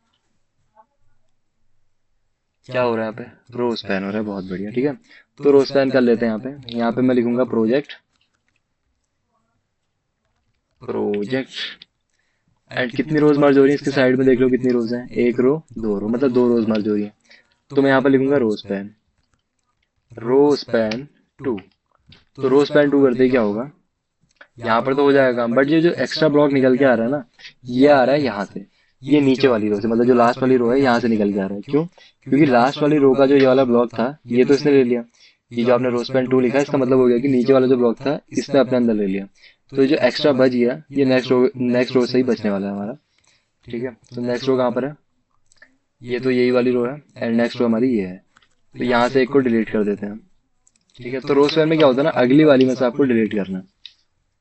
क्या हो रहा है यहाँ पे, रो स्पैन हो रहा है, बहुत बढ़िया। ठीक है, तो रो स्पैन कर लेते हैं। यहाँ पे मैं लिखूंगा प्रोजेक्ट, प्रोजेक्ट एंड कितनी रोज मर्ज हो रही है इसके साइड में देख लो कितनी रोज है, 1 रो 2 रो, मतलब 2 रोज मर्ज हो रही है। तो मैं यहाँ पे लिखूंगा रो स्पैन, रो स्पैन 2। तो रो स्पैन 2 करते ही क्या होगा, यहाँ पर तो हो जाएगा काम, बट ये जो एक्स्ट्रा ब्लॉक निकल के आ रहा है ना, ये आ रहा है यहाँ से, ये नीचे वाली रो से, मतलब जो लास्ट वाली रो है यहाँ से निकल के आ रहा है। क्यों? क्योंकि लास्ट वाली रो का जो ये वाला ब्लॉक था ये तो इसने ले लिया। ये जो आपने रो स्पैन 2 लिखा है इसका मतलब हो गया कि नीचे वाला जो ब्लॉक था इसने अपने अंदर ले लिया। तो ये जो एक्स्ट्रा बच गया ये नेक्स्ट रो से ही बचने वाला है हमारा। ठीक है, तो नेक्स्ट रो कहाँ पर है, ये तो यही वाली रो है एंड नेक्स्ट रो हमारी ये है। तो यहाँ से एक को डिलीट कर देते हैं। ठीक है, तो रो स्पैन में क्या होता है ना, अगली वाली में से आपको डिलीट करना है।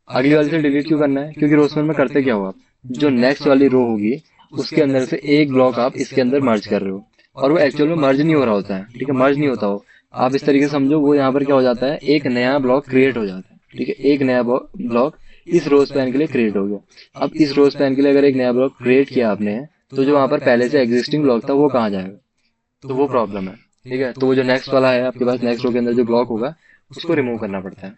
अगली वाली से डिलीट क्यों करना है, क्योंकि रो स्पैन में करते क्या हो आप, जो नेक्स्ट वाली रो होगी उसके अंदर से एक ब्लॉक आप इसके अंदर मर्ज कर रहे हो और वो एक्चुअल में मर्ज नहीं हो रहा होता है। ठीक है, मर्ज नहीं होता हो, आप इस तरीके से समझो, वो यहाँ पर क्या हो जाता है, एक नया ब्लॉक क्रिएट हो जाता है। ठीक है, एक नया ब्लॉक इस रो स्पैन के लिए क्रिएट हो गया। अब इस रो स्पैन के लिए अगर एक नया ब्लॉक क्रिएट किया आपने, तो जो वहां पर पहले से एग्जिस्टिंग ब्लॉक था वो कहाँ जाएगा, तो वो प्रॉब्लम है। ठीक है, तो वो जो नेक्स्ट वाला है आपके पास, नेक्स्ट रो के अंदर जो ब्लॉक होगा उसको रिमूव करना पड़ता है।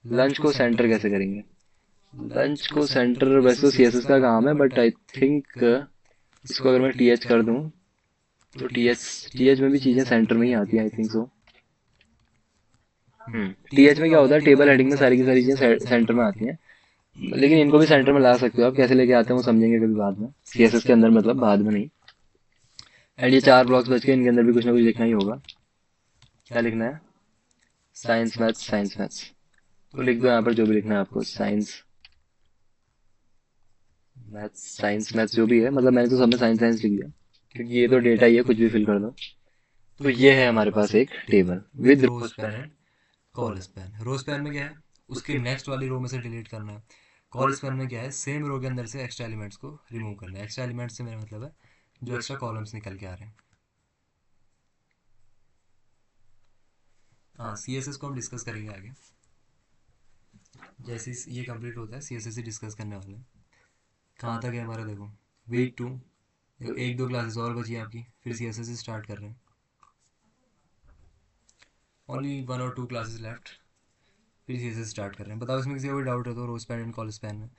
लंच को सेंटर कैसे करेंगे, लंच को सेंटर वैसे तो CSS का काम है, बट आई थिंक इसको अगर मैं TH कर दूं तो TH में भी चीजें सेंटर में ही आती हैं, आई थिंक सो। TH में क्या होता है, टेबल हेडिंग में सारी की सारी चीजें सेंटर में आती हैं, लेकिन इनको भी सेंटर में ला सकते हो आप, कैसे लेके आते हैं वो समझेंगे कभी बाद में, CSS के अंदर मतलब, बाद में नहीं। एंड ये 4 ब्लॉक्स बच के, इनके अंदर भी कुछ ना कुछ लिखना ही होगा। क्या लिखना है, साइंस मैथ्स। तो लिख दो यहाँ पर जो भी लिखना है आपको, साइंस मैथ्स जो भी है, मतलब मैंने तो सब में साइंस साइंस लिख दिया क्योंकि ये तो डेटा ही है, कुछ भी फिल कर दो। तो ये है हमारे पास एक table with row span and col span. Row span में क्या है, उसके नेक्स्ट वाली रो में से डिलीट करना है। कॉल स्पैन में क्या है, सेम रो के अंदर से एक्स्ट्रा एलिमेंट्स को रिमूव करना है। एक्स्ट्रा एलिमेंट्स से मेरा मतलब है जो एक्स्ट्रा कॉलम्स निकल के आ रहे हैं। हाँ, CSS को हम डिस्कस करेंगे आगे, जैसे ये कंप्लीट होता है CSS ही डिस्कस करने वाले हैं। कहाँ तक है हमारा, देखो वीक 2, 1-2 क्लासेस और बची है आपकी, फिर CSS स्टार्ट कर रहे हैं। ओनली 1 और 2 क्लासेस लेफ्ट, फिर CSS स्टार्ट कर रहे हैं। बताओ इसमें किसी को कोई डाउट है तो row span and col span में।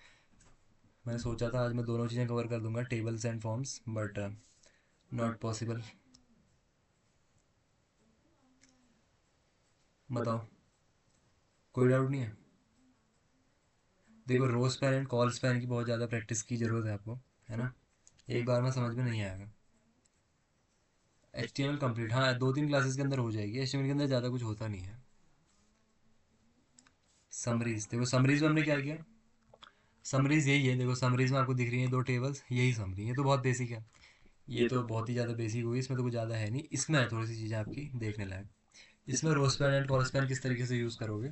मैंने सोचा था आज मैं दोनों चीज़ें कवर कर दूंगा, tables and forms, but not possible. बताओ, कोई डाउट नहीं है? देखो row span and col span की बहुत ज़्यादा प्रैक्टिस की ज़रूरत है आपको, है ना। एक बार में समझ में नहीं आएगा। HTML कंप्लीट, हाँ 2-3 क्लासेस के अंदर हो जाएगी। HTML के अंदर ज़्यादा कुछ होता नहीं है। समरीज, देखो समरीज में हमने क्या किया, समरीज यही है। देखो समरीज में आपको दिख रही है 2 टेबल्स, यही समरी। ये तो बहुत बेसिक है, ये तो बहुत ही ज़्यादा बेसिक हुई, इसमें तो कुछ ज़्यादा है नहीं। इसमें है थोड़ी सी चीज़ें आपकी देखने लायक। इसमें row span and col span किस तरीके से यूज़ करोगे,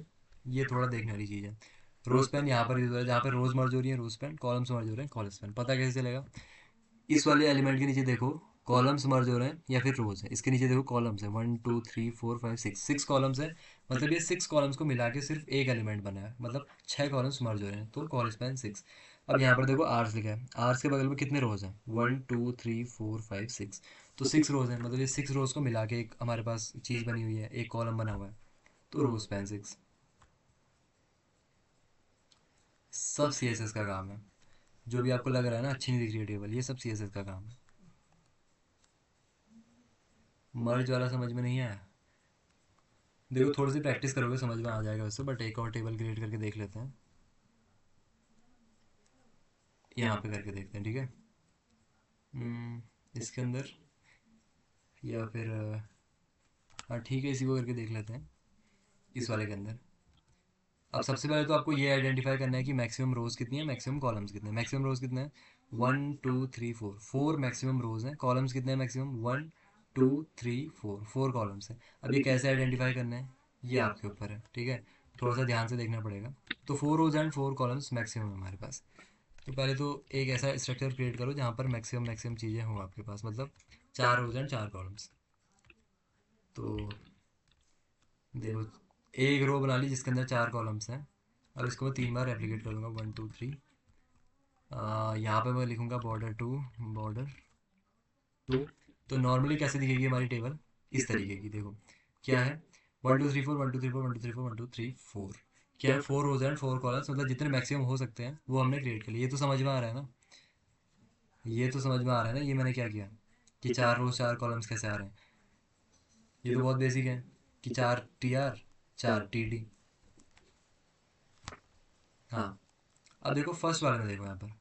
ये थोड़ा देखने वाली चीज़ है। रो स्पैन यहाँ पर यूज़ हो रहा है, जहाँ पर रोज मर्ज हो रही है रो स्पैन, कॉलम्स मर्ज हो रहे हैं कॉल स्पैन। पता कैसे चलेगा, इस वाले एलिमेंट के नीचे देखो कॉलम्स मर्ज हो रहे हैं या फिर रोज है। इसके नीचे देखो कॉलम्स है 1 2 3 4 5 6, 6 कॉलम्स है। मतलब ये 6 कॉलम्स को मिला के सिर्फ एक एलिमेंट बना है, मतलब 6 कॉलम्स मर्ज हो रहे हैं, तो कॉल स्पैन 6। अब यहाँ पर देखो आर्स लिखा है, आर्स के बगल में कितने रोज हैं, 1 2 3 4 5 6, तो 6 रोज हैं। मतलब ये 6 रोज को मिला के एक हमारे पास चीज़ बनी हुई है, एक कॉलम बना हुआ है, तो रो स्पैन 6। सब CSS का काम है। जो भी आपको लग रहा है ना अच्छी नहीं दिख रही है टेबल, ये सब CSS का काम है। मर्ज वाला समझ में नहीं आया, देखो थोड़ी सी प्रैक्टिस करोगे समझ में आ जाएगा वैसे, बट एक और टेबल क्रिएट करके देख लेते हैं। यहाँ पे करके देखते हैं, ठीक है। इसके अंदर या फिर हाँ ठीक है, इसी को करके देख लेते हैं, इस वाले के अंदर। अब सबसे पहले तो आपको ये आइडेंटिफाई करना है कि मैक्सिमम रोज कितनी है, मैक्सिमम कॉलम्स कितने हैं। मैक्सिमम रोज कितने हैं, 1 2 3 4, 4 मैक्सिमम रोज हैं। कॉलम्स कितने हैं मैक्सिमम, 1 2 3 4, 4 कॉलम्स हैं। अब ये कैसे आइडेंटिफाई करना है, ये आपके ऊपर है, ठीक है। थोड़ा सा ध्यान से देखना पड़ेगा। तो 4 रोज एंड 4 कॉलम्स मैक्सिमम है हमारे पास। तो पहले तो एक ऐसा स्ट्रक्चर क्रिएट करो जहाँ पर मैक्सिमम मैक्सिमम चीज़ें हों आपके पास, मतलब 4 रोज एंड 4 कॉलम्स। तो देखो एक रो बना ली जिसके अंदर 4 कॉलम्स हैं। अब इसको मैं 3 बार रेप्लिकेट कर लूँगा, 1 2 3। यहाँ पे मैं लिखूँगा बॉर्डर 2, बॉर्डर 2। तो नॉर्मली कैसे दिखेगी हमारी टेबल, इस तरीके की। देखो क्या है, 1 2 3 4 1 2 3 4 1 2 3 4 1 2 3 4, क्या है 4 रोज एंड 4 कॉलम्स, मतलब जितने मैक्सिमम हो सकते हैं वो हमने क्रिएट कर लिए। ये तो समझ में आ रहा है ना, ये तो समझ में आ रहा है ना, ये मैंने क्या किया कि 4 रोज 4 कॉलम्स कैसे आ रहे हैं। ये तो बहुत बेसिक है कि 4 TR 4 TD। हाँ अब देखो फर्स्ट वाले में, देखो यहाँ पर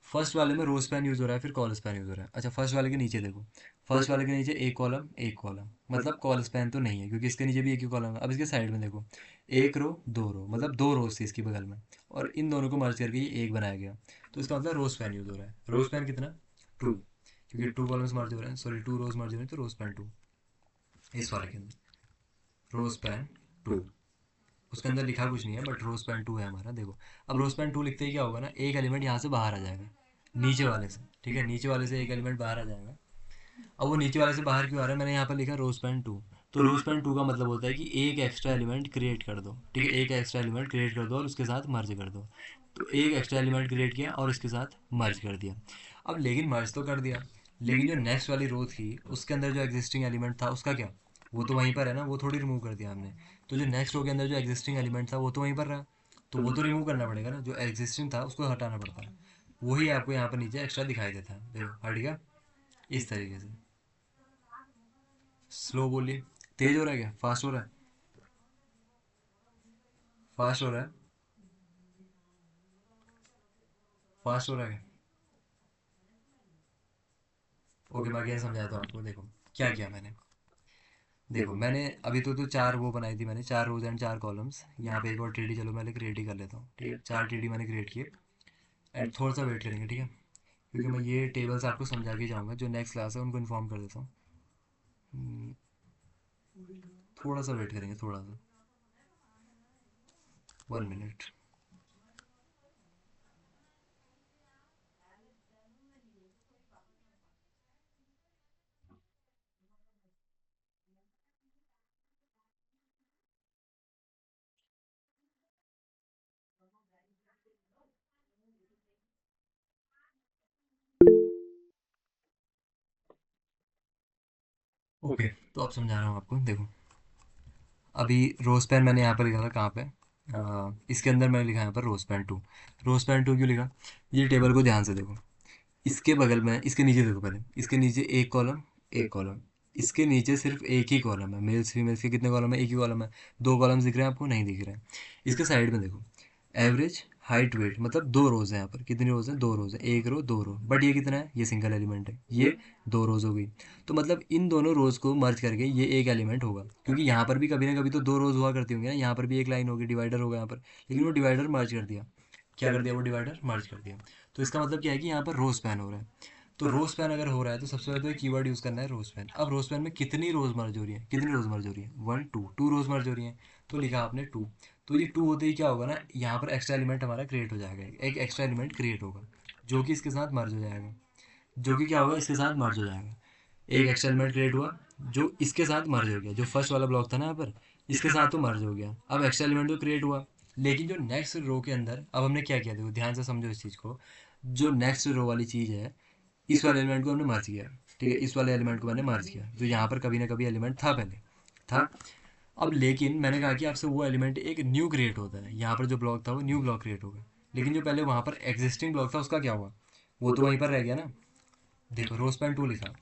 फर्स्ट वाले में रो स्पैन यूज़ हो रहा है, फिर कॉल स्पैन यूज़ हो रहा है। अच्छा फर्स्ट वाले के नीचे देखो, फर्स्ट वाले के नीचे एक कॉलम, मतलब कॉल स्पैन तो नहीं है क्योंकि इसके नीचे भी एक ही कॉलम है। अब इसके साइड में देखो, एक रो 2 रो, मतलब 2 रोज थी इसकी बगल में, और इन दोनों को मर्ज करके ये एक बनाया गया। तो इसका मतलब रो स्पैन यूज़ हो रहा है। रो स्पैन कितना, 2, क्योंकि 2 कॉलम्स मर्ज हो रहे हैं, सॉरी 2 रोज मर्ज हो रहे हैं, तो रो स्पैन 2। इस वाले के अंदर रो स्पैन 2, उसके अंदर लिखा कुछ नहीं है बट रो स्पैन 2 है हमारा। देखो अब रो स्पैन 2 लिखते ही क्या होगा ना, एक एलिमेंट यहाँ से बाहर आ जाएगा नीचे वाले से, ठीक है। नीचे वाले से एक एलिमेंट बाहर आ जाएगा। अब वो नीचे वाले से बाहर क्यों आ रहा है, मैंने यहाँ पर लिखा रो स्पैन 2। तो रो स्पैन 2 का मतलब होता है कि एक एक्स्ट्रा एलिमेंट क्रिएट कर दो, ठीक है। एक एक्स्ट्रा एलिमेंट क्रिएट कर दो और उसके साथ मर्ज कर दो। तो एक एक्स्ट्रा एलिमेंट क्रिएट किया और इसके साथ मर्ज कर दिया। अब लेकिन मर्ज तो कर दिया, लेकिन जो नेक्स्ट वाली रो थी उसके अंदर जो एग्जिस्टिंग एलिमेंट था उसका क्या, वो तो वहीं पर है ना, वो थोड़ी रिमूव कर दिया हमने। तो जो नेक्स्ट रो के अंदर जो एग्जिस्टिंग एलिमेंट था वो तो वहीं पर रहा, तो वो तो रिमूव करना पड़ेगा ना, जो एग्जिस्टिंग था उसको हटाना पड़ता है। वही आपको यहाँ पर नीचे एक्स्ट्रा दिखाई देता है, देखो हट गया इस तरीके से। स्लो बोलिए, तेज हो रहा है क्या, फास्ट हो रहा है, फास्ट हो रहा है, फास्ट हो रहा है। ओके मैं अगेन समझाता हूँ आपको। देखो क्या किया मैंने, देखो मैंने अभी तो 4 वो बनाई थी मैंने, 4 रोज एंड 4 कॉलम्स। यहाँ पे एक और TD चलो मैं क्रिएट ही कर लेता हूँ, ठीक है। 4 TD मैंने क्रिएट किए एंड थोड़ा सा वेट करेंगे, ठीक है, क्योंकि मैं ये टेबल्स आपको समझा के जाऊँगा। जो नेक्स्ट क्लास है उनको इन्फॉर्म कर देता हूँ। हम्म, थोड़ा सा वेट करेंगे, थोड़ा सा 1 मिनट। ओके तो अब समझा रहा हूँ आपको। देखो अभी रोज पेन मैंने यहाँ पर लिखा था कहाँ पे, इसके अंदर मैंने लिखा यहाँ पर रोज पेन 2। रोज पेन 2 क्यों लिखा, ये टेबल को ध्यान से देखो, इसके बगल में, इसके नीचे देखो पहले, इसके नीचे एक कॉलम एक कॉलम, इसके नीचे सिर्फ एक ही कॉलम है। मेल्स फीमेल्स के कितने कॉलम है, एक ही कॉलम है। 2 कॉलम्स दिख रहे हैं आपको, नहीं दिख रहे हैं। इसके साइड में देखो एवरेज हाइट वेट मतलब 2 रोज है यहाँ पर, कितनी रोज है, 2 रोज है, 1 रो 2 रो, बट ये कितना है, ये सिंगल एलिमेंट है, ये 2 रोज हो गई। तो मतलब इन दोनों रोज को मर्ज करके ये एक एलिमेंट होगा, क्योंकि यहाँ पर भी कभी ना कभी तो 2 रोज हुआ करती होंगी ना, यहाँ पर भी एक लाइन होगी, डिवाइडर होगा यहाँ पर, लेकिन वो डिवाइडर मर्ज कर दिया, क्या कर दिया, वो डिवाइडर मर्ज कर दिया। तो इसका मतलब क्या है कि यहाँ पर रो स्पैन हो रहा है। तो रो स्पैन अगर हो रहा है तो सबसे पहले तो कीवर्ड यूज़ करना है रो स्पैन। अब रो स्पैन में कितनी रोज मर्ज हो रही है, कितनी रोज मर्ज हो रही है, 1 2, 2 रोज मर्ज हो रही है, तो लिखा आपने 2। तो ये 2 होते ही क्या होगा ना, यहाँ पर एक्स्ट्रा एलिमेंट हमारा क्रिएट हो जाएगा, एक एक्स्ट्रा एलिमेंट क्रिएट होगा जो कि इसके साथ मर्ज हो जाएगा, जो कि क्या होगा, इसके साथ मर्ज हो जाएगा। एक एक्स्ट्रा एलिमेंट क्रिएट हुआ जो इसके साथ मर्ज हो गया, जो फर्स्ट वाला ब्लॉक था ना यहाँ पर, इसके साथ तो मर्ज हो गया। अब एक्स्ट्रा एलिमेंट तो क्रिएट हुआ, लेकिन जो नेक्स्ट रो के अंदर अब हमने क्या किया, देखो ध्यान से समझो इस चीज़ को, जो नेक्स्ट रो वाली चीज़ है, इस वाले एलिमेंट को हमने मर्ज किया, ठीक है, इस वाले एलिमेंट को मैंने मर्ज किया, जो यहाँ पर कभी ना कभी एलिमेंट था पहले, था। अब लेकिन मैंने कहा कि आपसे वो एलिमेंट एक न्यू क्रिएट होता है, यहाँ पर जो ब्लॉक था वो न्यू ब्लॉक क्रिएट होगा, लेकिन जो पहले वहाँ पर एग्जिस्टिंग ब्लॉक था उसका क्या हुआ, वो तो वहीं पर रह गया ना। देखो रो स्पैन 2 लिखा,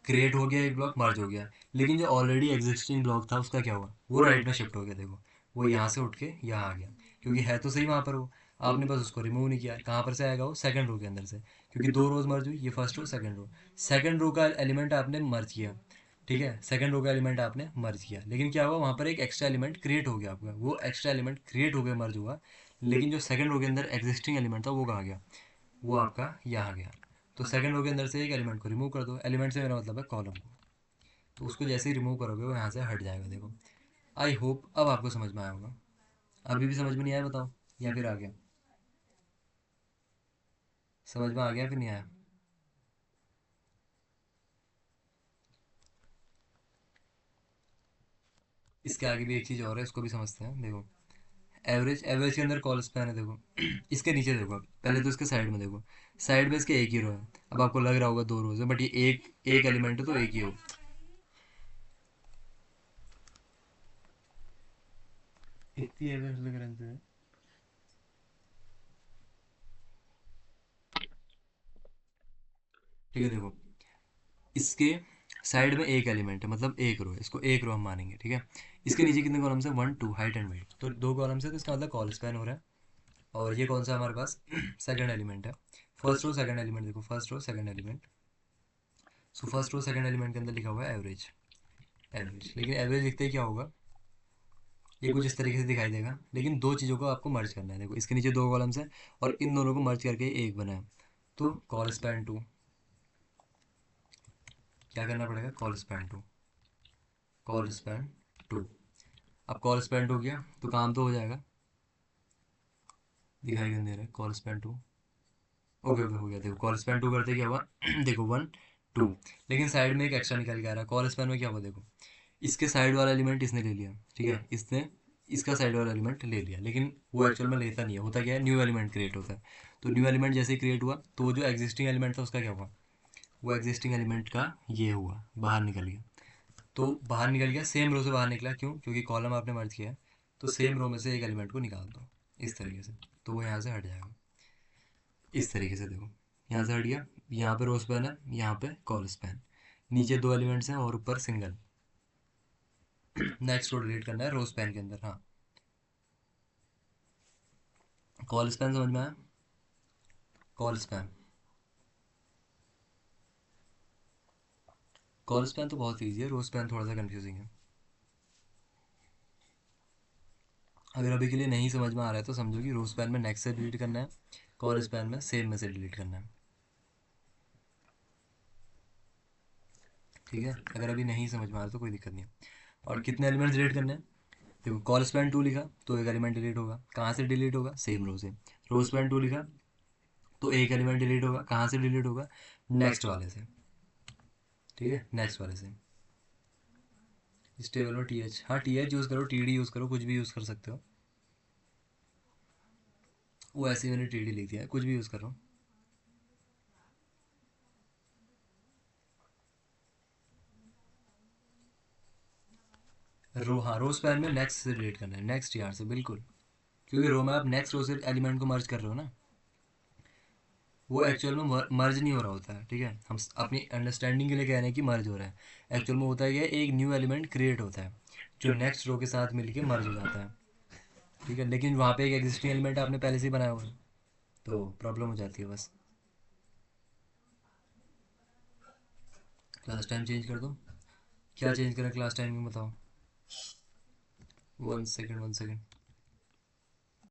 क्रिएट हो गया एक ब्लॉक, मर्ज हो गया, लेकिन जो ऑलरेडी एग्जिस्टिंग ब्लॉक था उसका क्या हुआ, वो राइट में शिफ्ट हो गया, देखो वो यहाँ से उठ के यहाँ आ गया, क्योंकि है तो सही वहाँ पर वो, आपने बस उसको रिमूव नहीं किया। कहाँ पर से आएगा वो, सेकंड रो के अंदर से, क्योंकि 2 रोज मर्ज हुई, ये first row second row, second row का एलिमेंट आपने मर्ज किया, ठीक है, सेकंड रो का एलिमेंट आपने मर्ज किया, लेकिन क्या हुआ, वहाँ पर एक एक्स्ट्रा एलिमेंट क्रिएट हो गया आपका, वो एक्स्ट्रा एलिमेंट क्रिएट हो गया, मर्ज हुआ, लेकिन जो सेकंड रो के अंदर एग्जिस्टिंग एलिमेंट था वो कहाँ गया, वो आपका यहाँ गया। तो सेकंड रो के अंदर से एक एलिमेंट को रिमूव कर दो, एलिमेंट से मेरा मतलब है कॉलम को, तो उसको जैसे ही रिमूव करोगे वो यहाँ से हट जाएगा, देखो। आई होप अब आपको समझ में आया होगा। अभी भी समझ में नहीं आया बताओ, या फिर आ गया, समझ में आ गया फिर नहीं आया। इसके आगे भी एक चीज़ और है, इसको भी समझते हैं, देखो एवरेज, एवरेज के अंदर कॉल स्पैन है, देखो इसके नीचे देखो, पहले तो इसके साइड में देखो, साइड में इसके एक ही रो है, अब आपको लग रहा होगा 2 रोज है, बट ये एक एक एलिमेंट है तो एक ही हो। इतनी एवरेज लग रहे हैं, ठीक है, देखो इसके साइड में एक एलिमेंट है, मतलब एक रो है, इसको एक रो हम मानेंगे, ठीक है। इसके नीचे कितने कॉलम्स है, 1 2, हाइट एंड वेट, तो 2 कॉलम्स है, तो इसका मतलब कॉल स्पैन हो रहा है। और ये कौन सा हमारे पास सेकंड एलिमेंट है, फर्स्ट रो सेकंड एलिमेंट, देखो first row second element, so first row second element के अंदर लिखा हुआ है एवरेज, एवरेज, लेकिन एवरेज लिखते ही क्या होगा, ये कुछ इस तरीके से दिखाई देगा, लेकिन दो चीज़ों को आपको मर्ज करना है, देखो इसके नीचे 2 कॉलम्स है और इन दोनों को मर्ज करके एक बना है, तो कॉल स्पैन 2, क्या करना पड़ेगा, कॉल स्पैन 2, कॉल स्पैन 2। अब कॉल स्पैन 2 किया तो काम तो हो जाएगा, दिखाई क्यों दे रहा है, कॉल स्पैन 2, ओके ओके हो गया, देखो कॉल स्पैन 2 करते क्या हुआ देखो 1 2, लेकिन साइड में एक एक्स्ट्रा निकल के आ रहा है, कॉल स्पैन में क्या हुआ, देखो इसके साइड वाला एलिमेंट इसने ले लिया, ठीक है, इसने इसका साइड वाला एलिमेंट ले लिया, लेकिन वो एक्चुअल में लेता नहीं है, होता क्या है, न्यू एलिमेंट क्रिएट होता है। तो न्यू एलिमेंट जैसे ही क्रिएट हुआ तो वो जो एग्जिस्टिंग एलिमेंट था उसका क्या हुआ, वो एग्जिस्टिंग एलिमेंट का ये हुआ, बाहर निकल गया। तो बाहर निकल गया, सेम रो से बाहर निकला, क्यों, क्योंकि कॉलम आपने मर्ज किया है, तो सेम रो में से एक एलिमेंट को निकाल दो इस तरीके से, तो वो यहाँ से हट जाएगा, इस तरीके से देखो, यहाँ से हट गया, यहाँ पे रो स्पैन है, यहाँ पे कॉल स्पैन, नीचे 2 एलिमेंट्स हैं और ऊपर सिंगल। नेक्स्ट रो डिलीट करना है रो स्पैन के अंदर, हाँ। कॉल स्पैन समझ में आया, कॉल स्पैन, कॉल स्पैन तो बहुत ईजी है, रो स्पैन थोड़ा सा कंफ्यूजिंग है। अगर अभी के लिए नहीं समझ में आ रहा है तो समझो कि रो स्पैन में नेक्स्ट से डिलीट करना है, कॉल स्पैन में सेम में से डिलीट करना है, ठीक है। अगर अभी नहीं समझ में आ रहा तो कोई दिक्कत नहीं है। और कितने एलिमेंट्स डिलीट करने हैं, देखो कॉल स्पैन 2 लिखा तो एक एलिमेंट डिलीट होगा, कहाँ से डिलीट होगा, सेम रो से। रो स्पैन 2 लिखा तो एक एलिमेंट डिलीट होगा, कहाँ से डिलीट होगा, नेक्स्ट वाले से, ठीक है, नेक्स्ट वाले से। इस टेबल में टी एच, हाँ टी एच यूज़ करो, टी डी यूज़ करो, कुछ भी यूज़ कर सकते हो, वो ऐसे ही मैंने टी डी लिख दिया है, कुछ भी यूज़ करो। रो, हाँ रो स्पैन में नेक्स्ट से डिलीट करना है, नेक्स्ट यार से, बिल्कुल, क्योंकि रो में आप नेक्स्ट रो से एलिमेंट को मर्ज कर रहे हो ना, वो एक्चुअल में मर्ज नहीं हो रहा होता है, ठीक है, हम अपनी अंडरस्टैंडिंग के लिए कह रहे हैं कि मर्ज हो रहा है, एक्चुअल में होता है कि एक न्यू एलिमेंट क्रिएट होता है जो नेक्स्ट रो के साथ मिलके मर्ज हो जाता है, ठीक है, लेकिन वहाँ पे एक एग्जिस्टिंग एलिमेंट आपने पहले से ही बनाया हुआ है, तो प्रॉब्लम हो जाती है बस। क्लास टाइम चेंज कर दो। क्या चेंज करें क्लास टाइम में बताओ। 1 सेकेंड 1 सेकेंड।